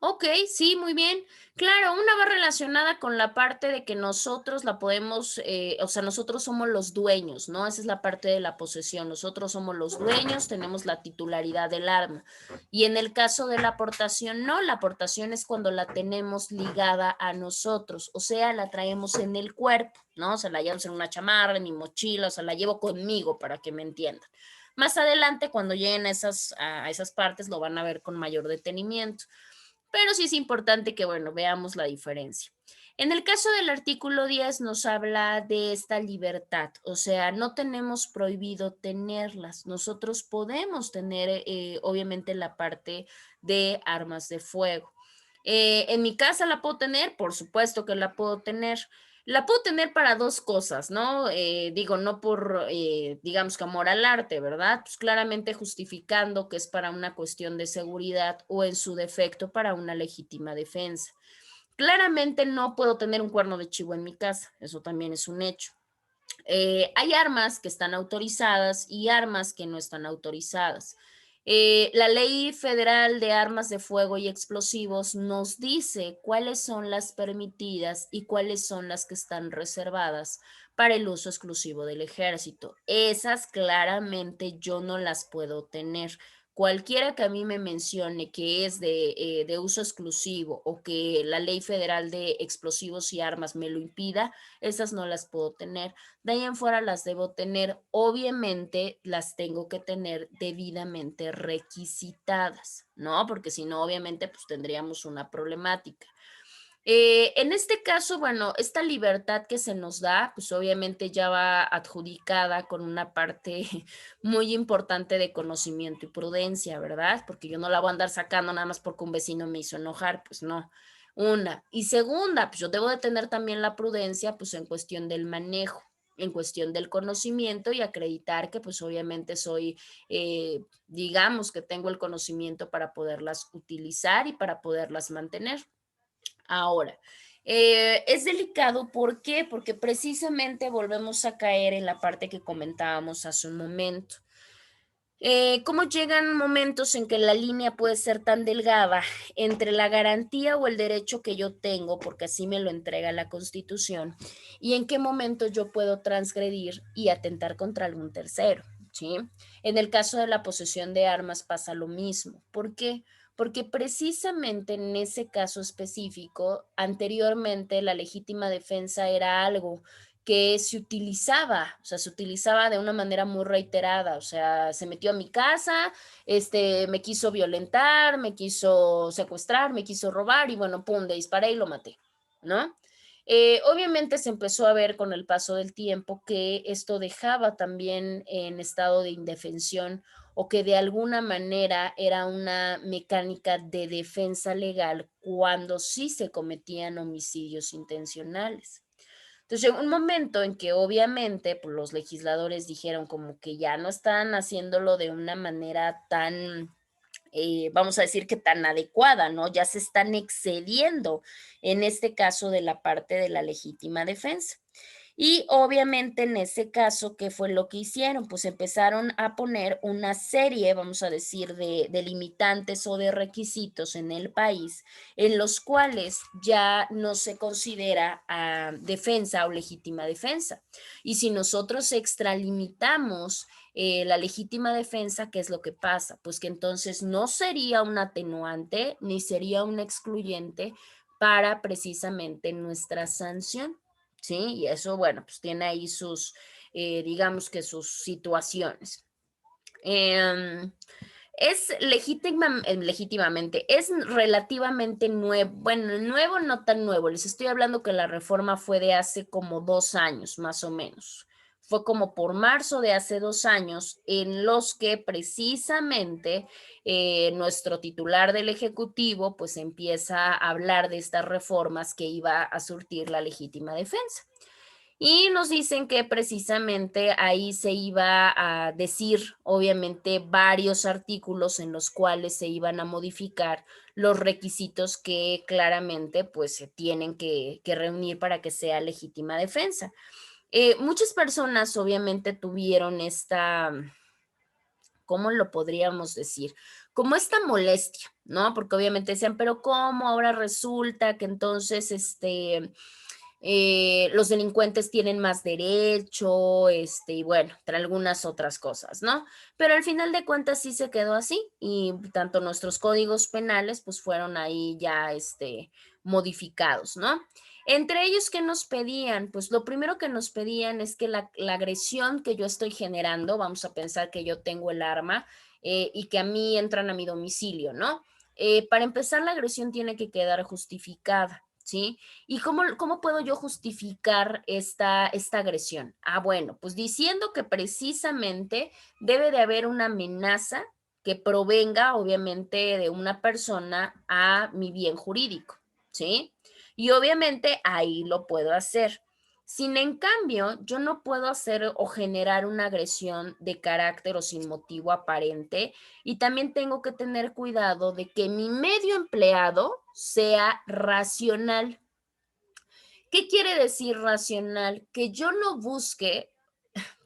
S1: Ok, sí, muy bien. Claro, una va relacionada con la parte de que nosotros la podemos, o sea, nosotros somos los dueños, ¿no? Esa es la parte de la posesión. Nosotros somos los dueños, tenemos la titularidad del arma. Y en el caso de la aportación, no, la aportación es cuando la tenemos ligada a nosotros, o sea, la traemos en el cuerpo, ¿no? O sea, la llevamos en una chamarra, en mi mochila, o sea, la llevo conmigo para que me entiendan. Más adelante, cuando lleguen a esas partes, lo van a ver con mayor detenimiento, pero sí es importante que, bueno, veamos la diferencia. En el caso del artículo 10 nos habla de esta libertad, o sea, no tenemos prohibido tenerlas. Nosotros podemos tener, obviamente, la parte de armas de fuego. En mi casa la puedo tener, por supuesto que la puedo tener. La puedo tener para dos cosas, ¿no? Digo, no por, digamos que amor al arte, ¿verdad? Pues claramente justificando que es para una cuestión de seguridad o en su defecto para una legítima defensa. Claramente no puedo tener un cuerno de chivo en mi casa, eso también es un hecho. Hay armas que están autorizadas y armas que no están autorizadas. La Ley Federal de Armas de Fuego y Explosivos nos dice cuáles son las permitidas y cuáles son las que están reservadas para el uso exclusivo del ejército. Esas claramente yo no las puedo tener. Cualquiera que a mí me mencione que es de uso exclusivo o que la Ley Federal de Explosivos y Armas me lo impida, esas no las puedo tener. De ahí en fuera las debo tener, obviamente las tengo que tener debidamente requisitadas, ¿no? Porque si no, obviamente, pues tendríamos una problemática. En este caso, bueno, esta libertad que se nos da, pues obviamente ya va adjudicada con una parte muy importante de conocimiento y prudencia, ¿verdad? Porque yo no la voy a andar sacando nada más porque un vecino me hizo enojar, pues no. Una. Y segunda, pues yo debo de tener también la prudencia, pues en cuestión del manejo, en cuestión del conocimiento y acreditar que pues obviamente soy, digamos que tengo el conocimiento para poderlas utilizar y para poderlas mantener. Ahora, es delicado, ¿por qué? Porque precisamente volvemos a caer en la parte que comentábamos hace un momento. ¿Cómo llegan momentos en que la línea puede ser tan delgada entre la garantía o el derecho que yo tengo, porque así me lo entrega la Constitución, y en qué momento yo puedo transgredir y atentar contra algún tercero? ¿Sí? En el caso de la posesión de armas pasa lo mismo. ¿Por qué? Porque precisamente en ese caso específico, anteriormente la legítima defensa era algo que se utilizaba, o sea, se utilizaba de una manera muy reiterada, o sea, se metió a mi casa, me quiso violentar, me quiso secuestrar, me quiso robar y bueno, pum, le disparé y lo maté, ¿no? Obviamente se empezó a ver con el paso del tiempo que esto dejaba también en estado de indefensión o que de alguna manera era una mecánica de defensa legal cuando sí se cometían homicidios intencionales. Entonces llegó un momento en que obviamente pues, los legisladores dijeron como que ya no están haciéndolo de una manera tan, vamos a decir que tan adecuada, ¿no? Ya se están excediendo en este caso de la parte de la legítima defensa. Y obviamente en ese caso, ¿qué fue lo que hicieron? Pues empezaron a poner una serie, vamos a decir, de limitantes o de requisitos en el país en los cuales ya no se considera defensa o legítima defensa. Y si nosotros extralimitamos la legítima defensa, ¿qué es lo que pasa? Pues que entonces no sería un atenuante ni sería un excluyente para precisamente nuestra sanción. ¿sí? Y eso, bueno, pues tiene ahí sus, digamos que sus situaciones. Es legítimamente, es relativamente nuevo, bueno, nuevo no tan nuevo, les estoy hablando que la reforma fue de hace como 2 años, más o menos. Fue como por marzo de hace 2 años en los que precisamente nuestro titular del Ejecutivo pues empieza a hablar de estas reformas que iba a surtir la legítima defensa. Y nos dicen que precisamente ahí se iba a decir, obviamente, varios artículos en los cuales se iban a modificar los requisitos que claramente pues se tienen que reunir para que sea legítima defensa. Muchas personas obviamente tuvieron esta, ¿cómo lo podríamos decir? Como esta molestia, ¿no? Porque obviamente decían, pero ¿cómo ahora resulta que entonces los delincuentes tienen más derecho, y bueno, entre algunas otras cosas, ¿no? Pero al final de cuentas sí se quedó así y tanto nuestros códigos penales pues fueron ahí ya, modificados, ¿no? Entre ellos, ¿qué nos pedían? Pues lo primero que nos pedían es que la agresión que yo estoy generando, vamos a pensar que yo tengo el arma y que a mí entran a mi domicilio, ¿no? Para empezar, la agresión tiene que quedar justificada, ¿sí? ¿Y cómo puedo yo justificar esta agresión? Ah, bueno, pues diciendo que precisamente debe de haber una amenaza que provenga, obviamente, de una persona a mi bien jurídico, ¿sí? Y obviamente ahí lo puedo hacer. Sin en cambio, yo no puedo hacer o generar una agresión de carácter o sin motivo aparente y también tengo que tener cuidado de que mi medio empleado sea racional. ¿Qué quiere decir racional? Que yo no busque,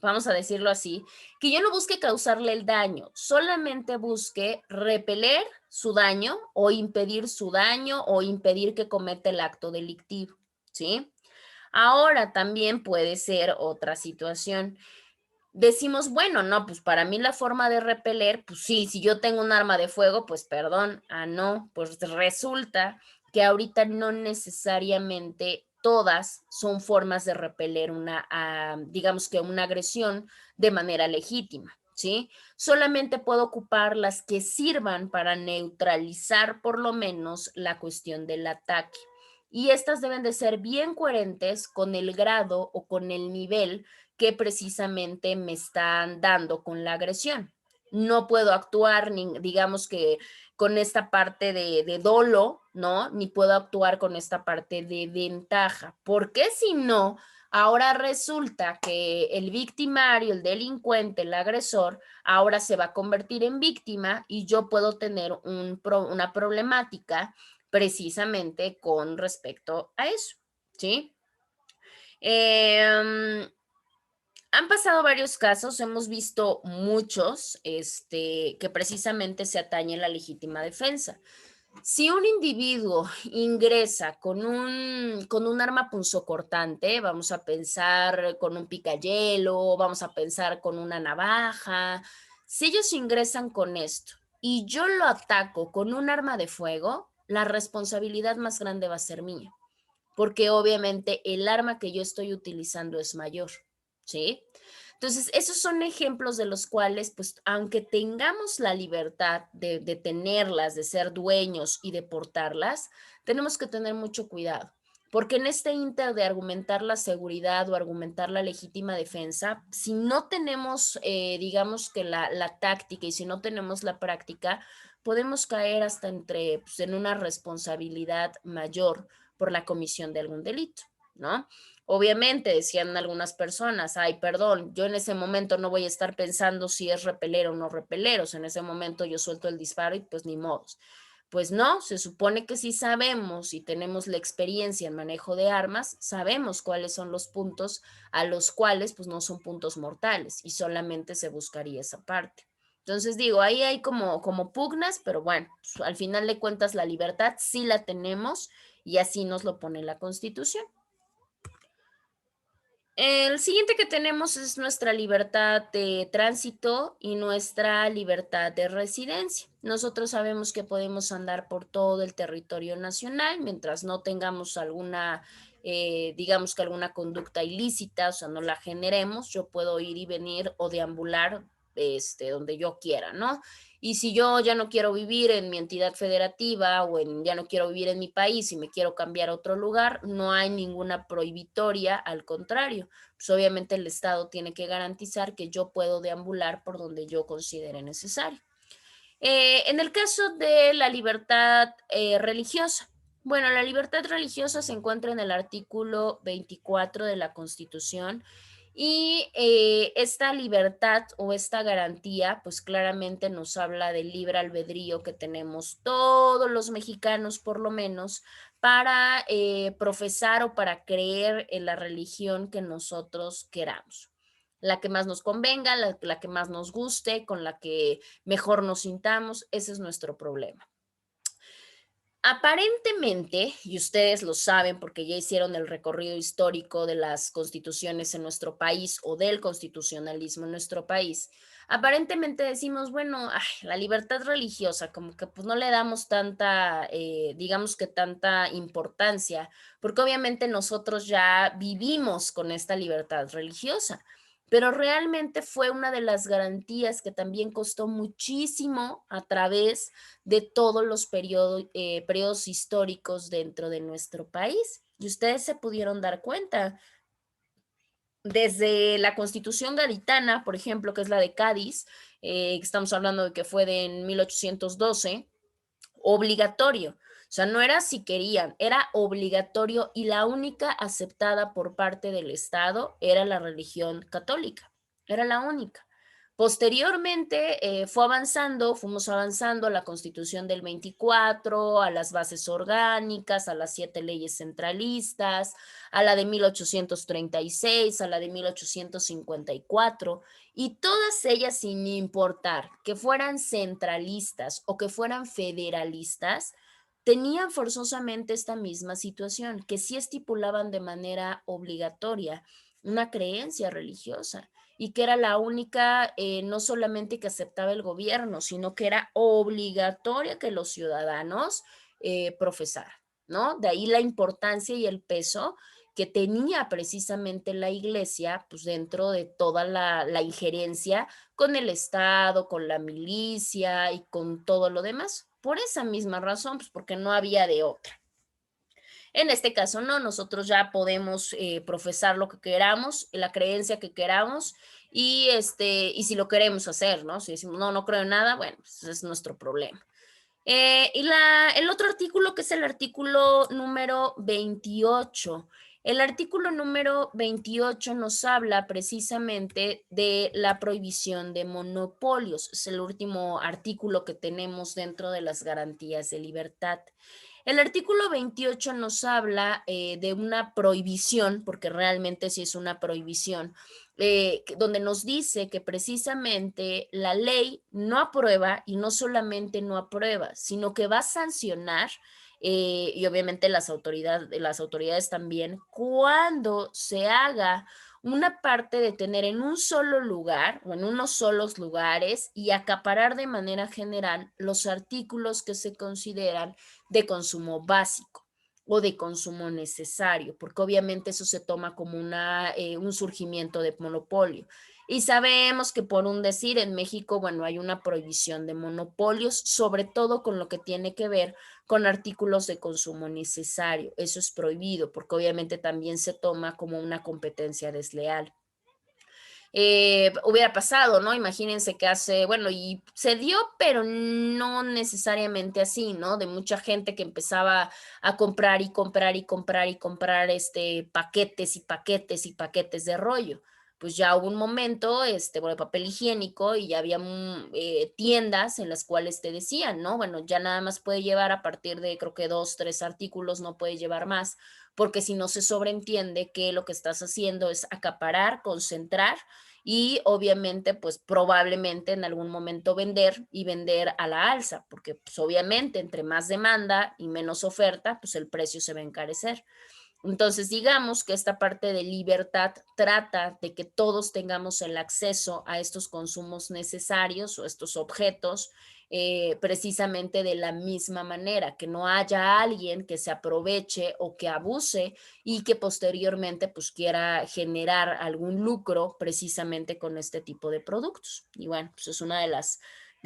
S1: vamos a decirlo así, que yo no busque causarle el daño, solamente busque repeler su daño o impedir su daño o impedir que cometa el acto delictivo, ¿sí? Ahora también puede ser otra situación. Decimos, bueno, no, pues para mí la forma de repeler, pues sí, si yo tengo un arma de fuego, pues perdón, no, pues resulta que ahorita no necesariamente todas son formas de repeler digamos que una agresión de manera legítima, ¿sí? Solamente puedo ocupar las que sirvan para neutralizar por lo menos la cuestión del ataque. Y estas deben de ser bien coherentes con el grado o con el nivel que precisamente me están dando con la agresión. No puedo actuar, ni, digamos que con esta parte de dolo, ¿no? Ni puedo actuar con esta parte de ventaja, porque si no, ahora resulta que el victimario, el delincuente, el agresor, ahora se va a convertir en víctima y yo puedo tener una problemática precisamente con respecto a eso, ¿sí? Han pasado varios casos, hemos visto muchos que precisamente se atañen a la legítima defensa. Si un individuo ingresa con un arma punzocortante, vamos a pensar con un picayelo, vamos a pensar con una navaja, si ellos ingresan con esto y yo lo ataco con un arma de fuego, la responsabilidad más grande va a ser mía, porque obviamente el arma que yo estoy utilizando es mayor, ¿sí? Entonces, esos son ejemplos de los cuales, pues, aunque tengamos la libertad de tenerlas, de ser dueños y de portarlas, tenemos que tener mucho cuidado, porque en este inter de argumentar la seguridad o argumentar la legítima defensa, si no tenemos, digamos que la táctica y si no tenemos la práctica, podemos caer hasta pues, en una responsabilidad mayor por la comisión de algún delito, ¿no? Obviamente, decían algunas personas, ay, perdón, yo en ese momento no voy a estar pensando si es repeler o no repeler, o sea, en ese momento yo suelto el disparo y pues ni modos. Pues no, se supone que si sabemos y tenemos la experiencia en manejo de armas, sabemos cuáles son los puntos a los cuales pues no son puntos mortales y solamente se buscaría esa parte. Entonces digo, ahí hay como pugnas, pero bueno, pues, al final de cuentas la libertad sí la tenemos y así nos lo pone la Constitución. El siguiente que tenemos es nuestra libertad de tránsito y nuestra libertad de residencia. Nosotros sabemos que podemos andar por todo el territorio nacional mientras no tengamos alguna digamos que alguna conducta ilícita, o sea, no la generemos, yo puedo ir y venir o deambular donde yo quiera, ¿no? Y si yo ya no quiero vivir en mi entidad federativa o ya no quiero vivir en mi país y me quiero cambiar a otro lugar, no hay ninguna prohibitoria, al contrario, pues obviamente el Estado tiene que garantizar que yo puedo deambular por donde yo considere necesario. En el caso de la libertad religiosa, bueno, la libertad religiosa se encuentra en el artículo 24 de la Constitución y esta libertad o esta garantía, pues claramente nos habla del libre albedrío que tenemos todos los mexicanos, por lo menos, para profesar o para creer en la religión que nosotros queramos. La que más nos convenga, la que más nos guste, con la que mejor nos sintamos, ese es nuestro problema. Aparentemente, y ustedes lo saben porque ya hicieron el recorrido histórico de las constituciones en nuestro país o del constitucionalismo en nuestro país, aparentemente decimos, bueno, la libertad religiosa, como que pues no le damos tanta, digamos que tanta importancia, porque obviamente nosotros ya vivimos con esta libertad religiosa, pero realmente fue una de las garantías que también costó muchísimo a través de todos los periodos históricos dentro de nuestro país. Y ustedes se pudieron dar cuenta, desde la Constitución gaditana, por ejemplo, que es la de Cádiz, estamos hablando de que fue de en 1812, obligatorio. O sea, no era si querían, era obligatorio y la única aceptada por parte del Estado era la religión católica. Era la única. Posteriormente fuimos avanzando a la Constitución del 24, a las bases orgánicas, a las 7 leyes centralistas, a la de 1836, a la de 1854, y todas ellas, sin importar que fueran centralistas o que fueran federalistas, tenían forzosamente esta misma situación, que sí estipulaban de manera obligatoria una creencia religiosa y que era la única, no solamente que aceptaba el gobierno, sino que era obligatoria que los ciudadanos profesaran, ¿no? De ahí la importancia y el peso que tenía precisamente la iglesia, pues dentro de toda la injerencia con el Estado, con la milicia y con todo lo demás. Por esa misma razón, pues porque no había de otra. En este caso, no, nosotros ya podemos profesar lo que queramos, la creencia que queramos, y si lo queremos hacer, ¿no? Si decimos, no, no creo en nada, bueno, pues es nuestro problema. El otro artículo, que es el artículo número 28. El artículo número 28 nos habla precisamente de la prohibición de monopolios. Es el último artículo que tenemos dentro de las garantías de libertad. El artículo 28 nos habla de una prohibición, porque realmente sí es una prohibición, donde nos dice que precisamente la ley no aprueba, y no solamente no aprueba, sino que va a sancionar, y obviamente las autoridades también, cuando se haga una parte de tener en un solo lugar o en unos solos lugares y acaparar de manera general los artículos que se consideran de consumo básico o de consumo necesario, porque obviamente eso se toma como un surgimiento de monopolio. Y sabemos que, por un decir, en México, bueno, hay una prohibición de monopolios, sobre todo con lo que tiene que ver con artículos de consumo necesario. Eso es prohibido, porque obviamente también se toma como una competencia desleal. Hubiera pasado, ¿no? Imagínense que bueno, y se dio, pero no necesariamente así, ¿no? De mucha gente que empezaba a comprar y comprar y comprar y comprar paquetes y paquetes y paquetes de rollo. Pues ya hubo un momento, bueno, de papel higiénico, y ya había tiendas en las cuales te decían, ¿no? Bueno, ya nada más puede llevar a partir de, creo que 2, 3 artículos, no puede llevar más, porque si no se sobreentiende que lo que estás haciendo es acaparar, concentrar y obviamente pues probablemente en algún momento vender, y vender a la alza, porque pues obviamente entre más demanda y menos oferta, pues el precio se va a encarecer. Entonces, digamos que esta parte de libertad trata de que todos tengamos el acceso a estos consumos necesarios o estos objetos precisamente de la misma manera, que no haya alguien que se aproveche o que abuse y que posteriormente pues quiera generar algún lucro precisamente con este tipo de productos. Y bueno, pues es una de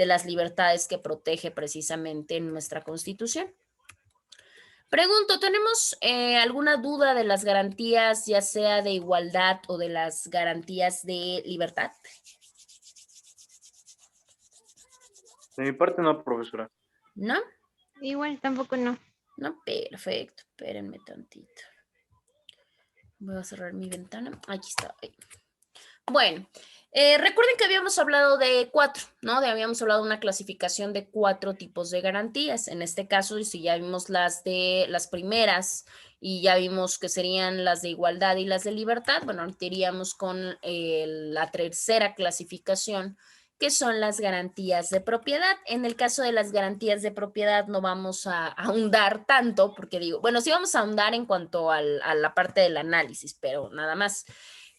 S1: las libertades que protege precisamente nuestra Constitución. Pregunto, ¿tenemos alguna duda de las garantías, ya sea de igualdad o de las garantías de libertad?
S3: De mi parte no, profesora.
S1: ¿No?
S2: Igual tampoco no.
S1: No, perfecto. Espérenme tantito. Voy a cerrar mi ventana. Aquí está. Ahí. Bueno, recuerden que habíamos hablado de 4, ¿no? Habíamos hablado de una clasificación de 4 tipos de garantías. En este caso, si ya vimos las primeras y ya vimos que serían las de igualdad y las de libertad, bueno, ahorita iríamos con la tercera clasificación, que son las garantías de propiedad. En el caso de las garantías de propiedad no vamos a ahondar tanto, porque digo, bueno, sí vamos a ahondar en cuanto a la parte del análisis, pero nada más.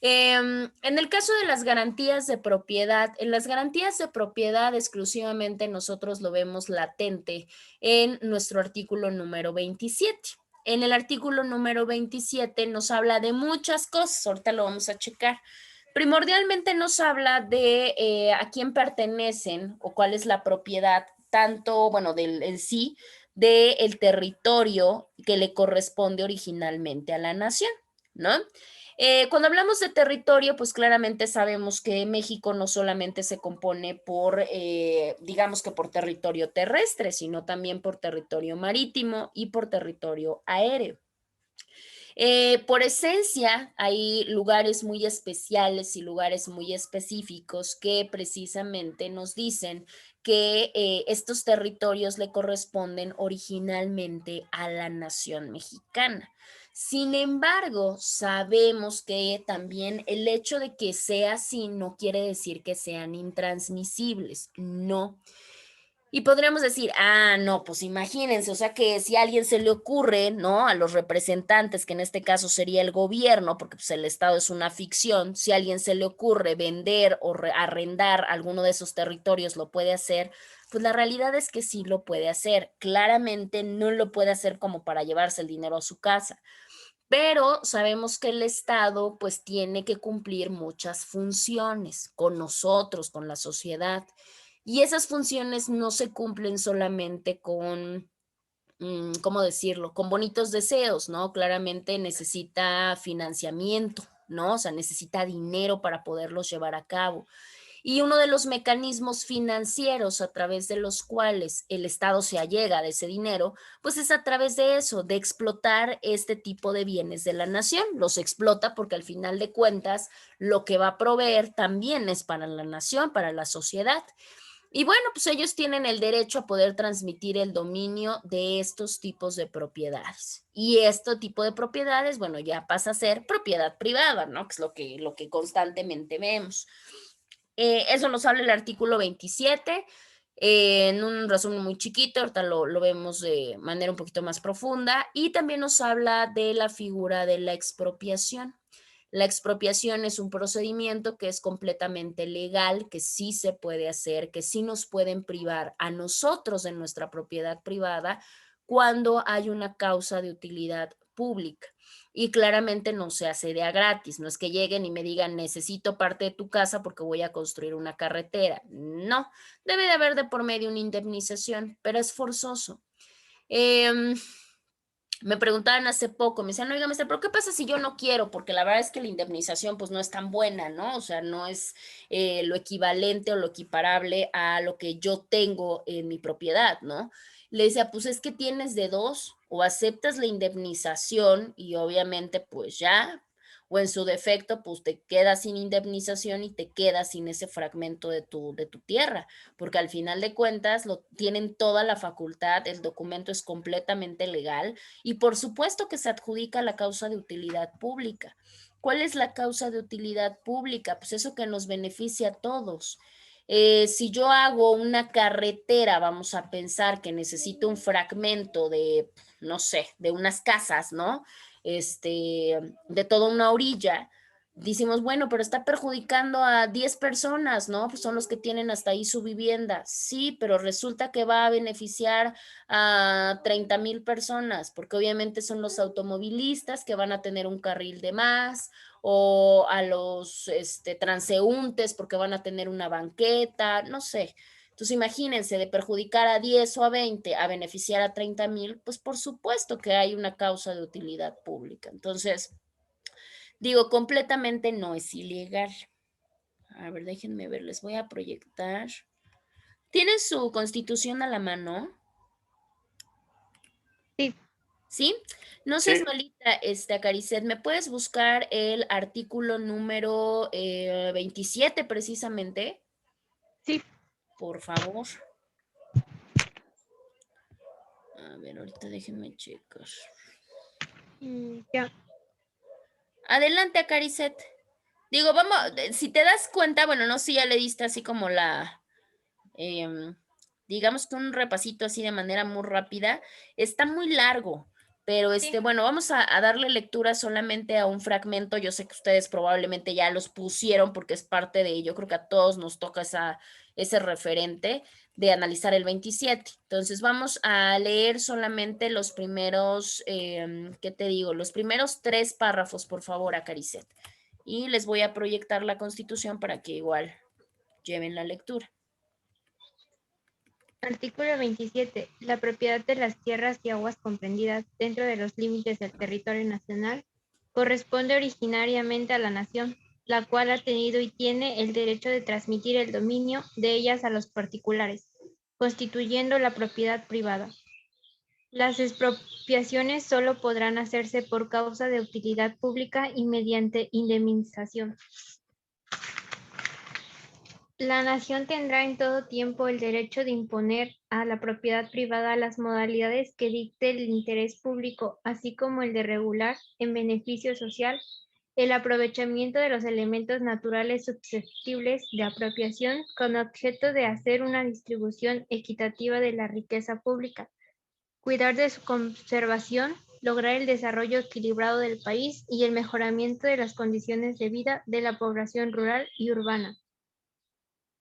S1: En el caso de las garantías de propiedad, en las garantías de propiedad exclusivamente nosotros lo vemos latente en nuestro artículo número 27. En el artículo número 27 nos habla de muchas cosas, ahorita lo vamos a checar. Primordialmente nos habla de a quién pertenecen o cuál es la propiedad, tanto, bueno, en sí, del territorio que le corresponde originalmente a la nación, ¿no? Cuando hablamos de territorio, pues claramente sabemos que México no solamente se compone por, digamos que por territorio terrestre, sino también por territorio marítimo y por territorio aéreo. Por esencia, hay lugares muy especiales y lugares muy específicos que precisamente nos dicen que estos territorios le corresponden originalmente a la nación mexicana. Sin embargo, sabemos que también el hecho de que sea así no quiere decir que sean intransmisibles, no. Y podríamos decir, no, pues imagínense, o sea que si a alguien se le ocurre, ¿no? A los representantes, que en este caso sería el gobierno, porque pues el Estado es una ficción, si a alguien se le ocurre vender o arrendar alguno de esos territorios, lo puede hacer, pues la realidad es que sí lo puede hacer. Claramente no lo puede hacer como para llevarse el dinero a su casa, pero sabemos que el Estado pues tiene que cumplir muchas funciones con nosotros, con la sociedad. Y esas funciones no se cumplen solamente con, ¿cómo decirlo? Con bonitos deseos, ¿no? Claramente necesita financiamiento, ¿no? O sea, necesita dinero para poderlos llevar a cabo. Y uno de los mecanismos financieros a través de los cuales el Estado se allega de ese dinero, pues es a través de eso, de explotar este tipo de bienes de la nación. Los explota porque al final de cuentas lo que va a proveer también es para la nación, para la sociedad. Y bueno, pues ellos tienen el derecho a poder transmitir el dominio de estos tipos de propiedades. Y este tipo de propiedades, bueno, ya pasa a ser propiedad privada, ¿no? Que es lo que constantemente vemos. Eso nos habla el artículo 27. En un resumen muy chiquito, ahorita lo vemos de manera un poquito más profunda. Y también nos habla de la figura de la expropiación. La expropiación es un procedimiento que es completamente legal, que sí se puede hacer, que sí nos pueden privar a nosotros de nuestra propiedad privada cuando hay una causa de utilidad pública. Y claramente no se hace de a gratis, no es que lleguen y me digan necesito parte de tu casa porque voy a construir una carretera. No, debe de haber de por medio una indemnización, pero es forzoso. Me preguntaban hace poco, me decían, oiga, maestra, pero ¿qué pasa si yo no quiero? Porque la verdad es que la indemnización pues no es tan buena, ¿no? O sea, no es lo equivalente o lo equiparable a lo que yo tengo en mi propiedad, ¿no? Le decía, pues es que tienes de dos, o aceptas la indemnización y obviamente pues ya, o en su defecto pues te quedas sin indemnización y te quedas sin ese fragmento de tu tierra, porque al final de cuentas tienen toda la facultad, el documento es completamente legal y por supuesto que se adjudica la causa de utilidad pública. ¿Cuál es la causa de utilidad pública? Pues eso que nos beneficia a todos. Si yo hago una carretera, vamos a pensar que necesito un fragmento de, no sé, de unas casas, ¿no? de toda una orilla, decimos, bueno, pero está perjudicando a 10 personas, ¿no? Pues son los que tienen hasta ahí su vivienda. Sí, pero resulta que va a beneficiar a 30,000 personas, porque obviamente son los automovilistas que van a tener un carril de más, o a los transeúntes porque van a tener una banqueta, no sé. Entonces imagínense, de perjudicar a 10 o a 20 a beneficiar a 30,000, pues por supuesto que hay una causa de utilidad pública. Entonces, digo, completamente no es ilegal. A ver, déjenme ver, les voy a proyectar. ¿Tienen su constitución a la mano?
S2: Sí,
S1: ¿Sí? No seas
S3: Sí,
S1: malita, Acaricet, ¿me puedes buscar el artículo número 27 precisamente?
S2: sí.
S1: Por favor. A ver, ahorita déjenme checar.
S2: Ya.
S1: Adelante, Acaricet. Digo, vamos, si te das cuenta, bueno, no sé si ya le diste así como digamos que un repasito así de manera muy rápida. Está muy largo, pero
S2: Sí.
S1: bueno, vamos a darle lectura solamente a un fragmento. Yo sé que ustedes probablemente ya los pusieron porque es parte de, yo creo que a todos nos toca ese referente de analizar el 27. Entonces vamos a leer solamente los primeros, ¿qué te digo? Los primeros 3 párrafos, por favor, Acaricet. Y les voy a proyectar la Constitución para que igual lleven la lectura.
S2: Artículo 27. La propiedad de las tierras y aguas comprendidas dentro de los límites del territorio nacional corresponde originariamente a la nación, la cual ha tenido y tiene el derecho de transmitir el dominio de ellas a los particulares, constituyendo la propiedad privada. Las expropiaciones solo podrán hacerse por causa de utilidad pública y mediante indemnización. La nación tendrá en todo tiempo el derecho de imponer a la propiedad privada las modalidades que dicte el interés público, así como el de regular, en beneficio social, el aprovechamiento de los elementos naturales susceptibles de apropiación con objeto de hacer una distribución equitativa de la riqueza pública, cuidar de su conservación, lograr el desarrollo equilibrado del país y el mejoramiento de las condiciones de vida de la población rural y urbana.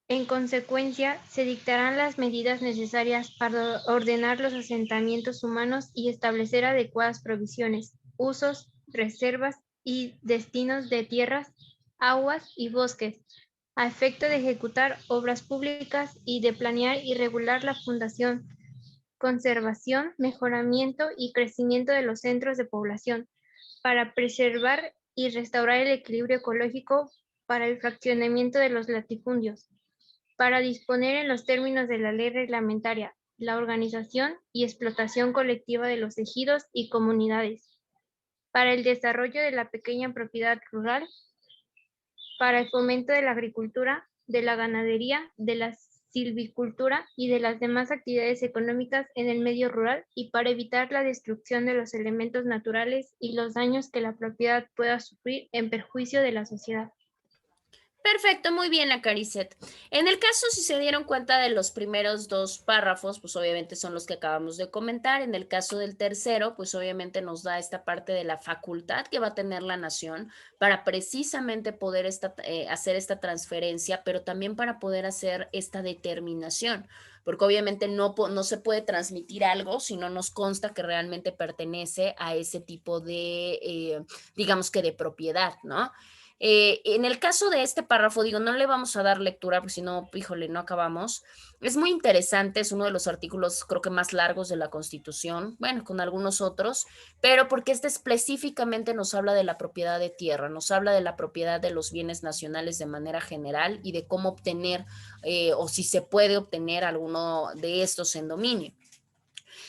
S2: En consecuencia, se dictarán las medidas necesarias para ordenar los asentamientos humanos y establecer adecuadas provisiones, usos, reservas y destinos de tierras, aguas y bosques, a efecto de ejecutar obras públicas y de planear y regular la fundación, conservación, mejoramiento y crecimiento de los centros de población, para preservar y restaurar el equilibrio ecológico, para el fraccionamiento de los latifundios, para disponer en los términos de la ley reglamentaria la organización y explotación colectiva de los ejidos y comunidades, para el desarrollo de la pequeña propiedad rural, para el fomento de la agricultura, de la ganadería, de la silvicultura y de las demás actividades económicas en el medio rural y para evitar la destrucción de los elementos naturales y los daños que la propiedad pueda sufrir en perjuicio de la sociedad.
S1: Perfecto, muy bien, Acaricet. En el caso, si se dieron cuenta de los primeros 2 párrafos, pues obviamente son los que acabamos de comentar. En el caso del tercero, pues obviamente nos da esta parte de la facultad que va a tener la nación para precisamente poder hacer esta transferencia, pero también para poder hacer esta determinación, porque obviamente no se puede transmitir algo si no nos consta que realmente pertenece a ese tipo de, digamos que de propiedad, ¿no? En el caso de este párrafo, digo, no le vamos a dar lectura, porque si no, híjole, no acabamos. Es muy interesante, es uno de los artículos creo que más largos de la Constitución, bueno, con algunos otros, pero porque este específicamente nos habla de la propiedad de tierra, nos habla de la propiedad de los bienes nacionales de manera general y de cómo obtener o si se puede obtener alguno de estos en dominio.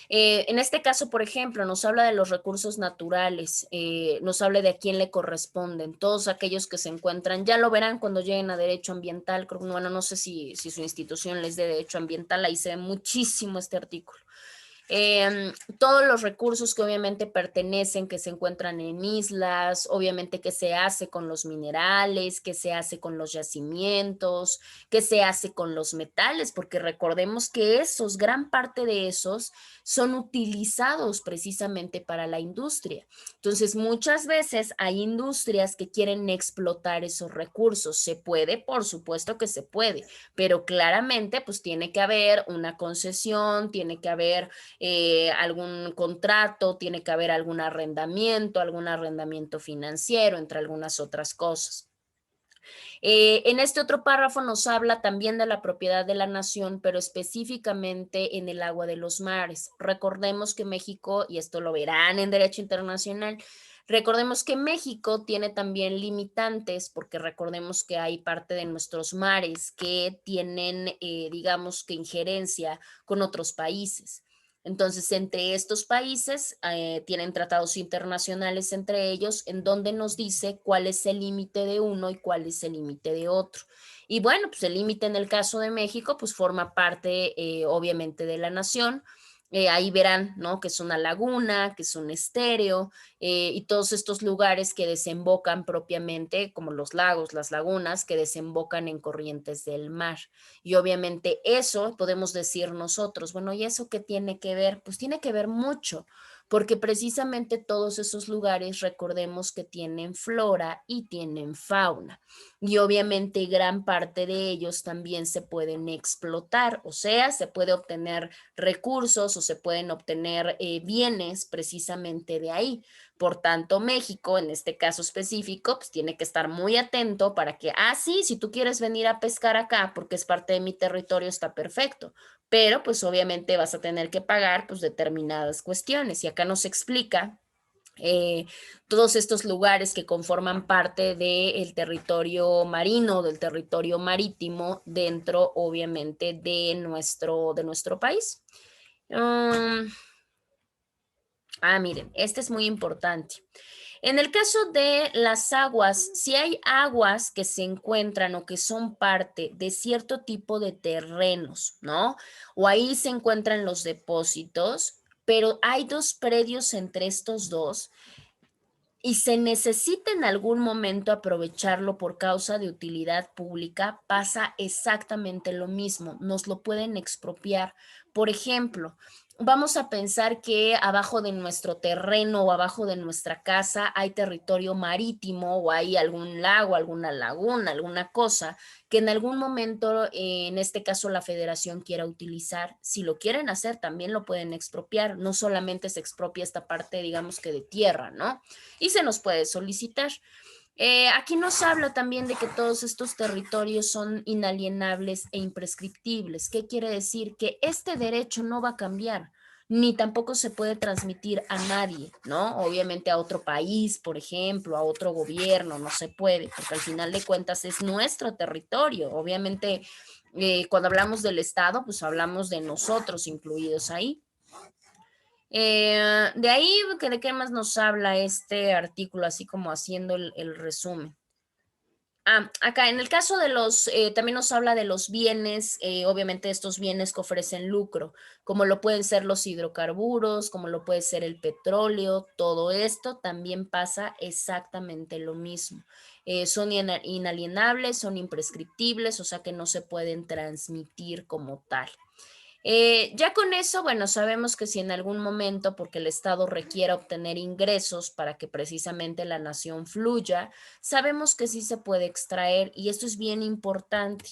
S1: En este caso, por ejemplo, nos habla de los recursos naturales, nos habla de a quién le corresponden, todos aquellos que se encuentran, ya lo verán cuando lleguen a derecho ambiental, bueno, no sé si su institución les dé derecho ambiental, ahí se ve muchísimo este artículo. Todos los recursos que obviamente pertenecen, que se encuentran en islas, obviamente qué se hace con los minerales, qué se hace con los yacimientos, qué se hace con los metales, porque recordemos que esos, gran parte de esos, son utilizados precisamente para la industria. Entonces, muchas veces hay industrias que quieren explotar esos recursos. ¿Se puede? Por supuesto que se puede, pero claramente pues tiene que haber una concesión, tiene que haber algún contrato, tiene que haber algún arrendamiento financiero, entre algunas otras cosas. En este otro párrafo nos habla también de la propiedad de la nación, pero específicamente en el agua de los mares. Recordemos que México, y esto lo verán en derecho internacional, recordemos que México tiene también limitantes, porque recordemos que hay parte de nuestros mares que tienen, digamos que injerencia con otros países. Entonces, entre estos países tienen tratados internacionales entre ellos en donde nos dice cuál es el límite de uno y cuál es el límite de otro. Y bueno, pues el límite en el caso de México, pues forma parte obviamente de la nación. Ahí verán, ¿no? Que es una laguna, que es un estéreo y todos estos lugares que desembocan propiamente, como los lagos, las lagunas, que desembocan en corrientes del mar. Y obviamente eso podemos decir nosotros, bueno, ¿y eso qué tiene que ver? Pues tiene que ver mucho, porque precisamente todos esos lugares, recordemos que tienen flora y tienen fauna. Y obviamente gran parte de ellos también se pueden explotar, o sea, se puede obtener recursos o se pueden obtener bienes precisamente de ahí. Por tanto, México, en este caso específico, pues tiene que estar muy atento para que, sí, si tú quieres venir a pescar acá porque es parte de mi territorio, está perfecto, pero pues obviamente vas a tener que pagar pues determinadas cuestiones. Y acá nos explica todos estos lugares que conforman parte del territorio marino, del territorio marítimo, dentro obviamente de nuestro país. Miren, este es muy importante. En el caso de las aguas, si hay aguas que se encuentran o que son parte de cierto tipo de terrenos, ¿no? O ahí se encuentran los depósitos, pero hay dos predios entre estos dos y se necesita en algún momento aprovecharlo por causa de utilidad pública, pasa exactamente lo mismo, nos lo pueden expropiar. Por ejemplo, vamos a pensar que abajo de nuestro terreno o abajo de nuestra casa hay territorio marítimo o hay algún lago, alguna laguna, alguna cosa que en algún momento, en este caso la federación quiera utilizar. Si lo quieren hacer, también lo pueden expropiar. No solamente se expropia esta parte, digamos que de tierra, ¿no? Y se nos puede solicitar. Aquí nos habla también de que todos estos territorios son inalienables e imprescriptibles. ¿Qué quiere decir? Que este derecho no va a cambiar, ni tampoco se puede transmitir a nadie, ¿no? Obviamente a otro país, por ejemplo, a otro gobierno, no se puede, porque al final de cuentas es nuestro territorio. Obviamente, cuando hablamos del Estado, pues hablamos de nosotros incluidos ahí. De ahí, ¿de qué más nos habla este artículo, así como haciendo el resumen? Acá en el caso de también nos habla de los bienes, obviamente estos bienes que ofrecen lucro, como lo pueden ser los hidrocarburos, como lo puede ser el petróleo, todo esto también pasa exactamente lo mismo. Son inalienables, son imprescriptibles, o sea que no se pueden transmitir como tal. Ya con eso, bueno, sabemos que si en algún momento, porque el Estado requiera obtener ingresos para que precisamente la nación fluya, sabemos que sí se puede extraer y esto es bien importante.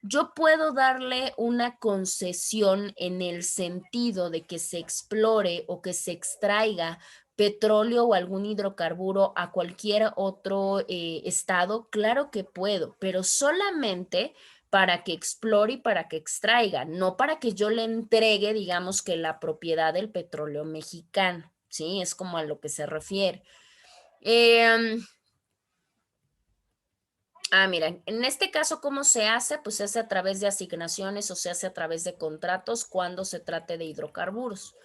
S1: Yo puedo darle una concesión en el sentido de que se explore o que se extraiga petróleo o algún hidrocarburo a cualquier otro estado, claro que puedo, pero solamente para que explore y para que extraiga, no para que yo le entregue, digamos que la propiedad del petróleo mexicano, ¿sí? Es como a lo que se refiere. Mira, en este caso, ¿cómo se hace? Pues se hace a través de asignaciones o se hace a través de contratos cuando se trate de hidrocarburos.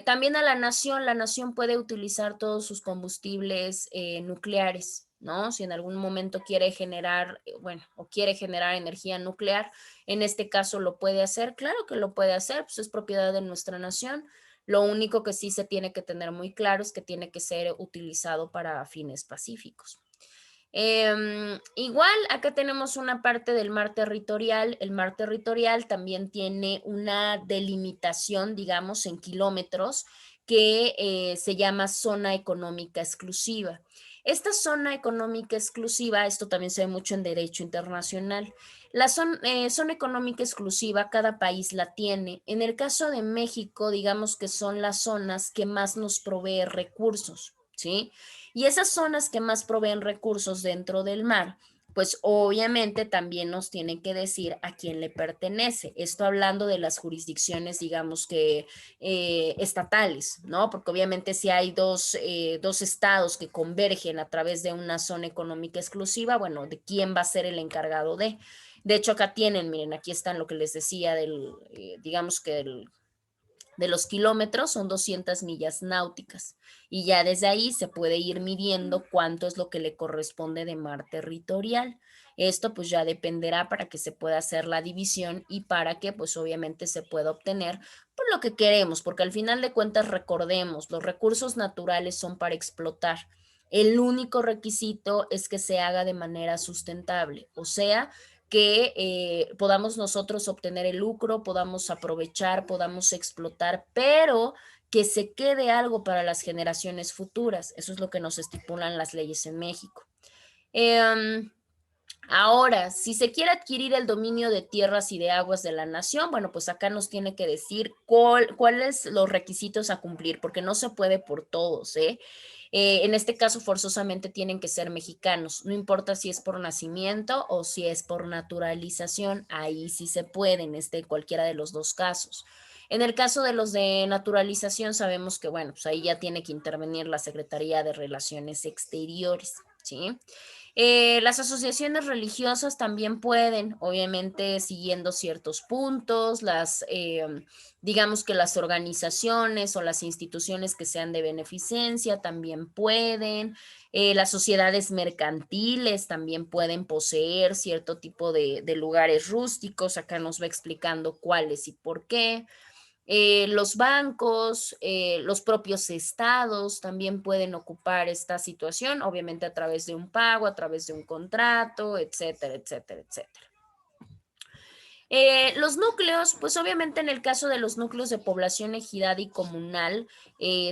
S1: También a la nación puede utilizar todos sus combustibles nucleares, ¿no? Si en algún momento quiere generar, bueno, o quiere generar energía nuclear, en este caso lo puede hacer, claro que lo puede hacer, pues es propiedad de nuestra nación. Lo único que sí se tiene que tener muy claro es que tiene que ser utilizado para fines pacíficos. Igual, acá tenemos una parte del mar territorial. El mar territorial también tiene una delimitación, digamos, en kilómetros, que se llama zona económica exclusiva. Esta zona económica exclusiva, esto también se ve mucho en derecho internacional. La zona económica exclusiva, cada país la tiene. En el caso de México, digamos que son las zonas que más nos provee recursos, ¿sí? Y esas zonas que más proveen recursos dentro del mar, pues obviamente también nos tienen que decir a quién le pertenece. Esto hablando de las jurisdicciones, digamos que estatales, ¿no? Porque obviamente si hay dos estados que convergen a través de una zona económica exclusiva, bueno, ¿de quién va a ser el encargado de? De hecho, acá tienen, miren, aquí están lo que les decía digamos que de los kilómetros son 200 millas náuticas y ya desde ahí se puede ir midiendo cuánto es lo que le corresponde de mar territorial. Esto pues ya dependerá para que se pueda hacer la división y para que pues obviamente se pueda obtener por lo que queremos, porque al final de cuentas recordemos, los recursos naturales son para explotar. El único requisito es que se haga de manera sustentable, o sea, que podamos nosotros obtener el lucro, podamos aprovechar, podamos explotar, pero que se quede algo para las generaciones futuras. Eso es lo que nos estipulan las leyes en México. Ahora, si se quiere adquirir el dominio de tierras y de aguas de la nación, bueno, pues acá nos tiene que decir cuáles los requisitos a cumplir, porque no se puede por todos, ¿eh? En este caso, forzosamente tienen que ser mexicanos, no importa si es por nacimiento o si es por naturalización, ahí sí se puede, en cualquiera de los dos casos. En el caso de los de naturalización, sabemos que, bueno, pues ahí ya tiene que intervenir la Secretaría de Relaciones Exteriores, ¿sí? Las asociaciones religiosas también pueden, obviamente siguiendo ciertos puntos, digamos que las organizaciones o las instituciones que sean de beneficencia también pueden, las sociedades mercantiles también pueden poseer cierto tipo de lugares rústicos, acá nos va explicando cuáles y por qué. Los bancos, los propios estados también pueden ocupar esta situación, obviamente a través de un pago, a través de un contrato, etcétera, etcétera, etcétera. Los núcleos, pues obviamente en el caso de los núcleos de población ejidal y comunal,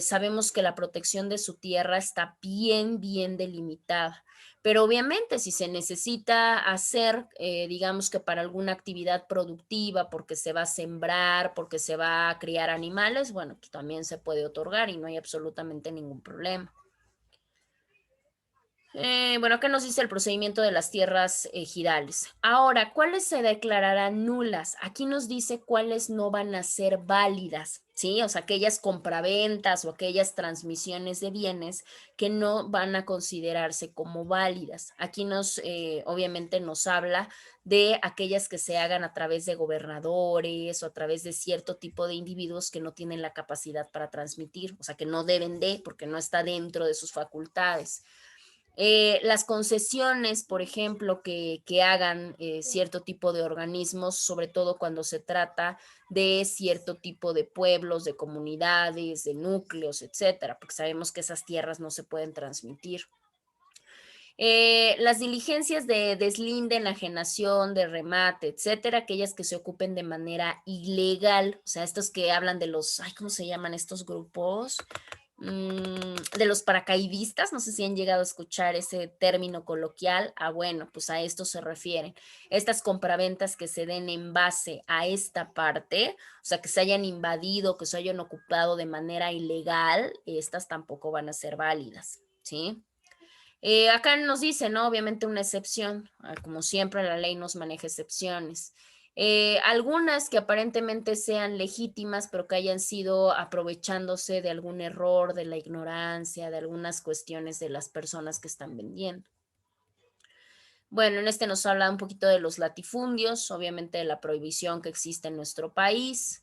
S1: sabemos que la protección de su tierra está bien, bien delimitada. Pero obviamente si se necesita hacer, digamos que para alguna actividad productiva, porque se va a sembrar, porque se va a criar animales, bueno, pues también se puede otorgar y no hay absolutamente ningún problema. Bueno, acá nos dice el procedimiento de las tierras ejidales. Ahora, ¿cuáles se declararán nulas? Aquí nos dice cuáles no van a ser válidas, ¿sí? O sea, aquellas compraventas o aquellas transmisiones de bienes que no van a considerarse como válidas. Aquí obviamente nos habla de aquellas que se hagan a través de gobernadores o a través de cierto tipo de individuos que no tienen la capacidad para transmitir, o sea, que no deben porque no está dentro de sus facultades. Las concesiones, por ejemplo, que hagan cierto tipo de organismos, sobre todo cuando se trata de cierto tipo de pueblos, de comunidades, de núcleos, etcétera, porque sabemos que esas tierras no se pueden transmitir. Las diligencias de deslinde, enajenación, de remate, etcétera, aquellas que se ocupen de manera ilegal, o sea, estos que hablan de ¿cómo se llaman estos grupos? De los paracaidistas, no sé si han llegado a escuchar ese término coloquial. Bueno, pues a esto se refieren. Estas compraventas que se den en base a esta parte, o sea, que se hayan invadido, que se hayan ocupado de manera ilegal, estas tampoco van a ser válidas, ¿sí? Acá nos dice, ¿no? Obviamente una excepción, como siempre la ley nos maneja excepciones. Algunas que aparentemente sean legítimas, pero que hayan sido aprovechándose de algún error, de la ignorancia, de algunas cuestiones de las personas que están vendiendo. Bueno, en nos habla un poquito de los latifundios, obviamente de la prohibición que existe en nuestro país.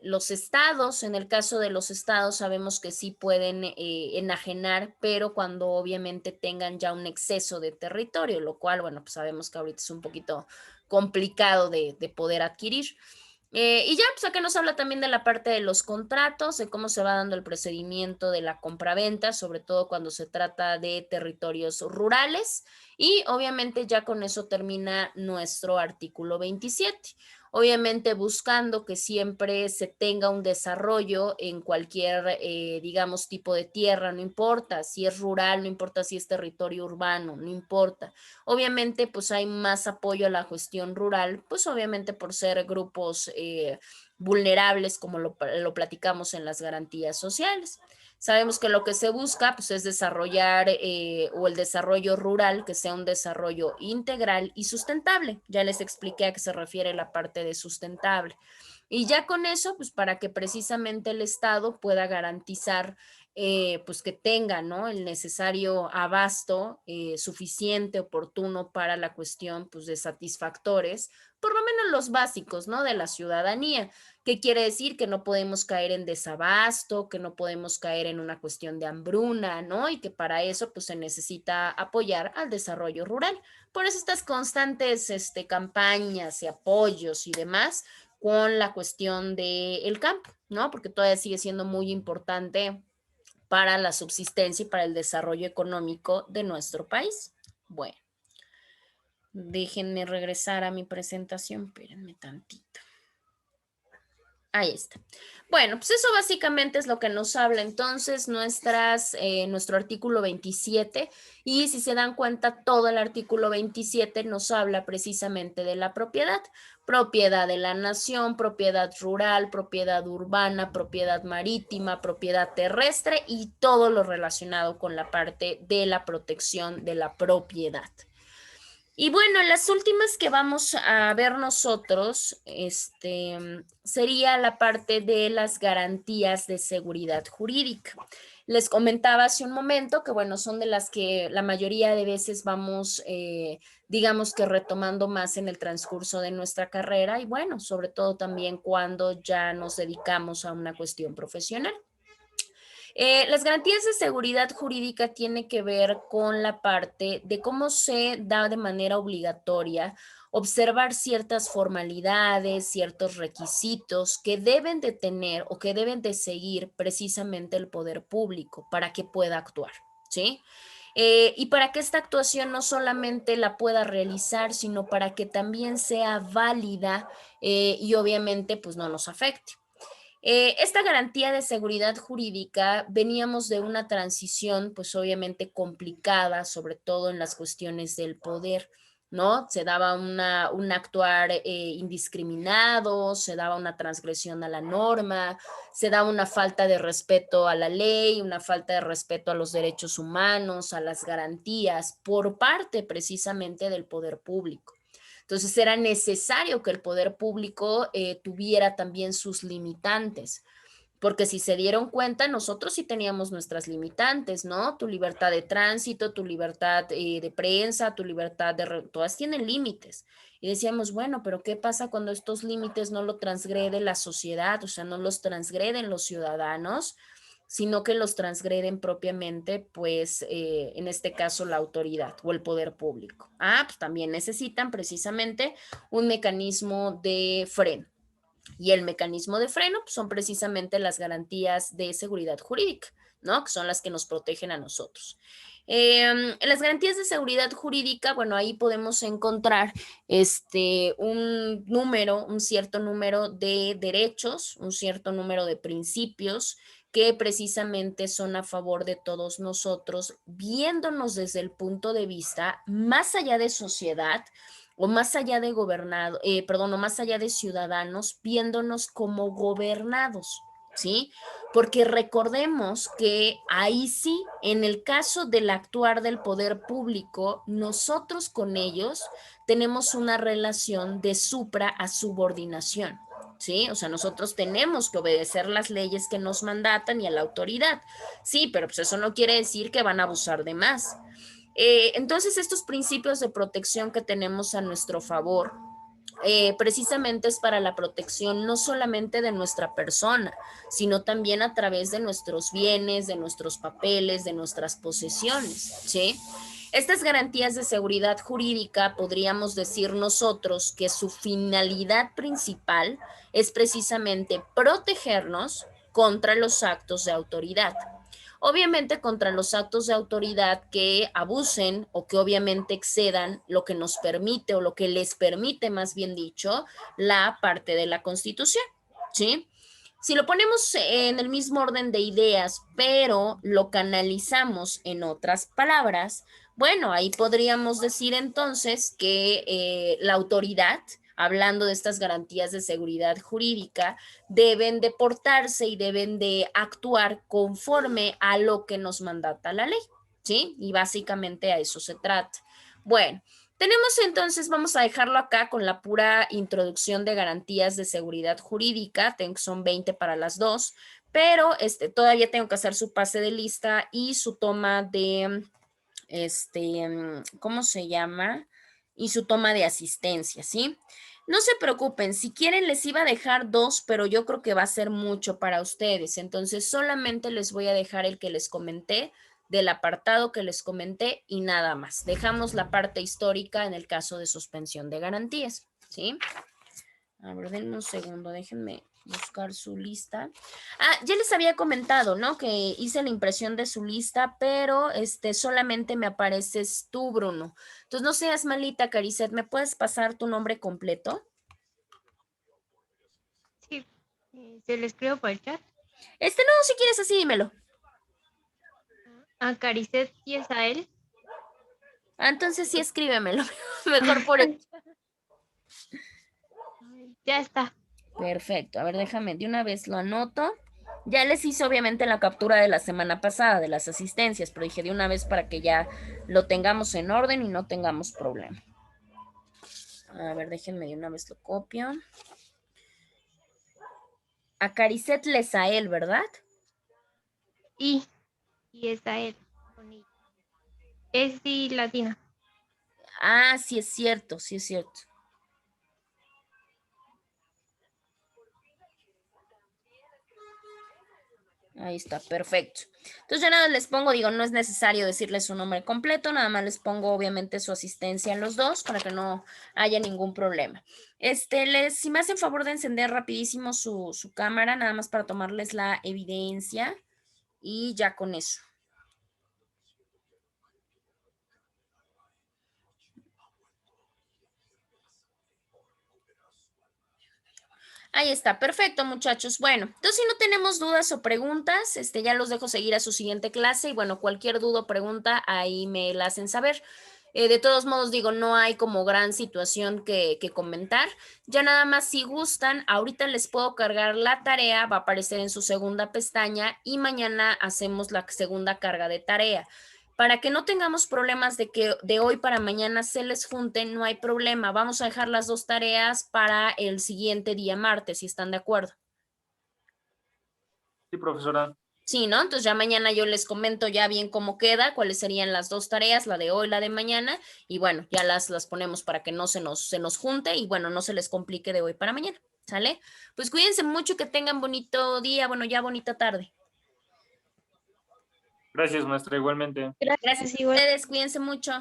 S1: Los estados, en el caso de los estados sabemos que sí pueden enajenar, pero cuando obviamente tengan ya un exceso de territorio, lo cual, bueno, pues sabemos que ahorita es un poquito complicado de poder adquirir. Y ya, pues acá nos habla también de la parte de los contratos, de cómo se va dando el procedimiento de la compraventa, sobre todo cuando se trata de territorios rurales. Y obviamente ya con eso termina nuestro artículo 27. Obviamente buscando que siempre se tenga un desarrollo en cualquier, digamos, tipo de tierra, no importa si es rural, no importa si es territorio urbano, no importa. Obviamente, pues hay más apoyo a la cuestión rural, pues obviamente por ser grupos vulnerables, como lo platicamos en las garantías sociales. Sabemos que lo que se busca pues, es desarrollar o el desarrollo rural, que sea un desarrollo integral y sustentable. Ya les expliqué a qué se refiere la parte de sustentable. Y ya con eso, pues para que precisamente el Estado pueda garantizar pues que tenga, ¿no? El necesario abasto suficiente, oportuno para la cuestión pues de satisfactores, por lo menos los básicos, ¿no? De la ciudadanía. ¿Qué quiere decir? Que no podemos caer en desabasto, que no podemos caer en una cuestión de hambruna, ¿no? Y que para eso pues se necesita apoyar al desarrollo rural. Por eso estas constantes campañas y apoyos y demás con la cuestión del campo, ¿no? Porque todavía sigue siendo muy importante para la subsistencia y para el desarrollo económico de nuestro país. Bueno, déjenme regresar a mi presentación, espérenme tantito. Ahí está. Bueno, pues eso básicamente es lo que nos habla entonces nuestro artículo 27 y si se dan cuenta todo el artículo 27 nos habla precisamente de la propiedad, propiedad de la nación, propiedad rural, propiedad urbana, propiedad marítima, propiedad terrestre y todo lo relacionado con la parte de la protección de la propiedad. Y bueno, las últimas que vamos a ver nosotros, sería la parte de las garantías de seguridad jurídica. Les comentaba hace un momento que, bueno, son de las que la mayoría de veces vamos, digamos que retomando más en el transcurso de nuestra carrera y, bueno, sobre todo también cuando ya nos dedicamos a una cuestión profesional. Las garantías de seguridad jurídica tienen que ver con la parte de cómo se da de manera obligatoria observar ciertas formalidades, ciertos requisitos que deben de tener o que deben de seguir precisamente el poder público para que pueda actuar, ¿sí? Y para que esta actuación no solamente la pueda realizar, sino para que también sea válida y obviamente pues no nos afecte. Esta garantía de seguridad jurídica veníamos de una transición pues obviamente complicada, sobre todo en las cuestiones del poder, ¿no? Se daba un actuar indiscriminado, se daba una transgresión a la norma, se daba una falta de respeto a la ley, una falta de respeto a los derechos humanos, a las garantías por parte precisamente del poder público. Entonces era necesario que el poder público tuviera también sus limitantes, porque si se dieron cuenta, nosotros sí teníamos nuestras limitantes, ¿no? Tu libertad de tránsito, tu libertad de prensa, tu libertad todas tienen límites. Y decíamos, bueno, pero ¿qué pasa cuando estos límites no lo transgrede la sociedad? O sea, no los transgreden los ciudadanos, sino que los transgreden propiamente, pues, en este caso, la autoridad o el poder público. Pues también necesitan precisamente un mecanismo de freno. Y el mecanismo de freno pues, son precisamente las garantías de seguridad jurídica, ¿no? Que son las que nos protegen a nosotros. En las garantías de seguridad jurídica, bueno, ahí podemos encontrar un cierto número de derechos, un cierto número de principios que precisamente son a favor de todos nosotros, viéndonos desde el punto de vista más allá de sociedad, o más allá de o más allá de ciudadanos, viéndonos como gobernados, ¿sí? Porque recordemos que ahí sí, en el caso del actuar del poder público, nosotros con ellos tenemos una relación de supra a subordinación. ¿Sí? O sea, nosotros tenemos que obedecer las leyes que nos mandatan y a la autoridad. Sí, pero pues eso no quiere decir que van a abusar de más. Entonces, estos principios de protección que tenemos a nuestro favor, precisamente es para la protección no solamente de nuestra persona, sino también a través de nuestros bienes, de nuestros papeles, de nuestras posesiones, ¿sí? Estas garantías de seguridad jurídica podríamos decir nosotros que su finalidad principal es precisamente protegernos contra los actos de autoridad. Obviamente contra los actos de autoridad que abusen o que obviamente excedan lo que nos permite o lo que les permite, más bien dicho, la parte de la Constitución, ¿sí? Si lo ponemos en el mismo orden de ideas, pero lo canalizamos en otras palabras, bueno, ahí podríamos decir entonces que la autoridad, hablando de estas garantías de seguridad jurídica, deben de portarse y deben de actuar conforme a lo que nos mandata la ley, ¿sí? Y básicamente a eso se trata. Bueno, tenemos entonces, vamos a dejarlo acá con la pura introducción de garantías de seguridad jurídica, son 20 para las dos, pero todavía tengo que hacer su pase de lista y su toma de, ¿cómo se llama? Y su toma de asistencia, ¿sí? No se preocupen, si quieren les iba a dejar dos, pero yo creo que va a ser mucho para ustedes, entonces solamente les voy a dejar el que les comenté, del apartado que les comenté y nada más. Dejamos la parte histórica en el caso de suspensión de garantías, ¿sí? A ver, denme un segundo, déjenme buscar su lista. Ah, ya les había comentado, ¿no? Que hice la impresión de su lista, pero solamente me apareces tú, Bruno. Entonces, no seas malita, Caricet, ¿me puedes pasar tu nombre completo?
S2: Sí, se lo escribo por el chat.
S1: No, si quieres así, dímelo.
S2: A Caricet y Esael.
S1: Ah, entonces sí, escríbemelo. Mejor por el...
S2: Ya está.
S1: Perfecto. A ver, déjame, de una vez lo anoto. Ya les hice obviamente la captura de la semana pasada de las asistencias, pero dije de una vez para que ya lo tengamos en orden y no tengamos problema. A ver, déjenme de una vez lo copio. A Caricet Lesael, ¿verdad?
S2: Y Esael. Es y latina.
S1: Ah, sí es cierto, sí es cierto. Ahí está, perfecto. Entonces ya nada les pongo, digo, no es necesario decirles su nombre completo, nada más les pongo obviamente su asistencia en los dos para que no haya ningún problema. Si me hacen favor de encender rapidísimo su cámara, nada más para tomarles la evidencia y ya con eso. Ahí está, perfecto, muchachos. Bueno, entonces si no tenemos dudas o preguntas, ya los dejo seguir a su siguiente clase y bueno, cualquier duda o pregunta ahí me la hacen saber. De todos modos, digo, no hay como gran situación que comentar. Ya nada más si gustan, ahorita les puedo cargar la tarea, va a aparecer en su segunda pestaña y mañana hacemos la segunda carga de tarea. Para que no tengamos problemas de que de hoy para mañana se les junten, no hay problema. Vamos a dejar las dos tareas para el siguiente día martes, si están de acuerdo.
S3: Sí, profesora.
S1: Sí, ¿no? Entonces ya mañana yo les comento ya bien cómo queda, cuáles serían las dos tareas, la de hoy, la de mañana, y bueno, ya las ponemos para que no se nos junte y bueno, no se les complique de hoy para mañana, ¿sale? Pues cuídense mucho, que tengan bonito día, bueno, ya bonita tarde.
S3: Gracias, maestra, igualmente.
S1: Gracias a ustedes, cuídense mucho.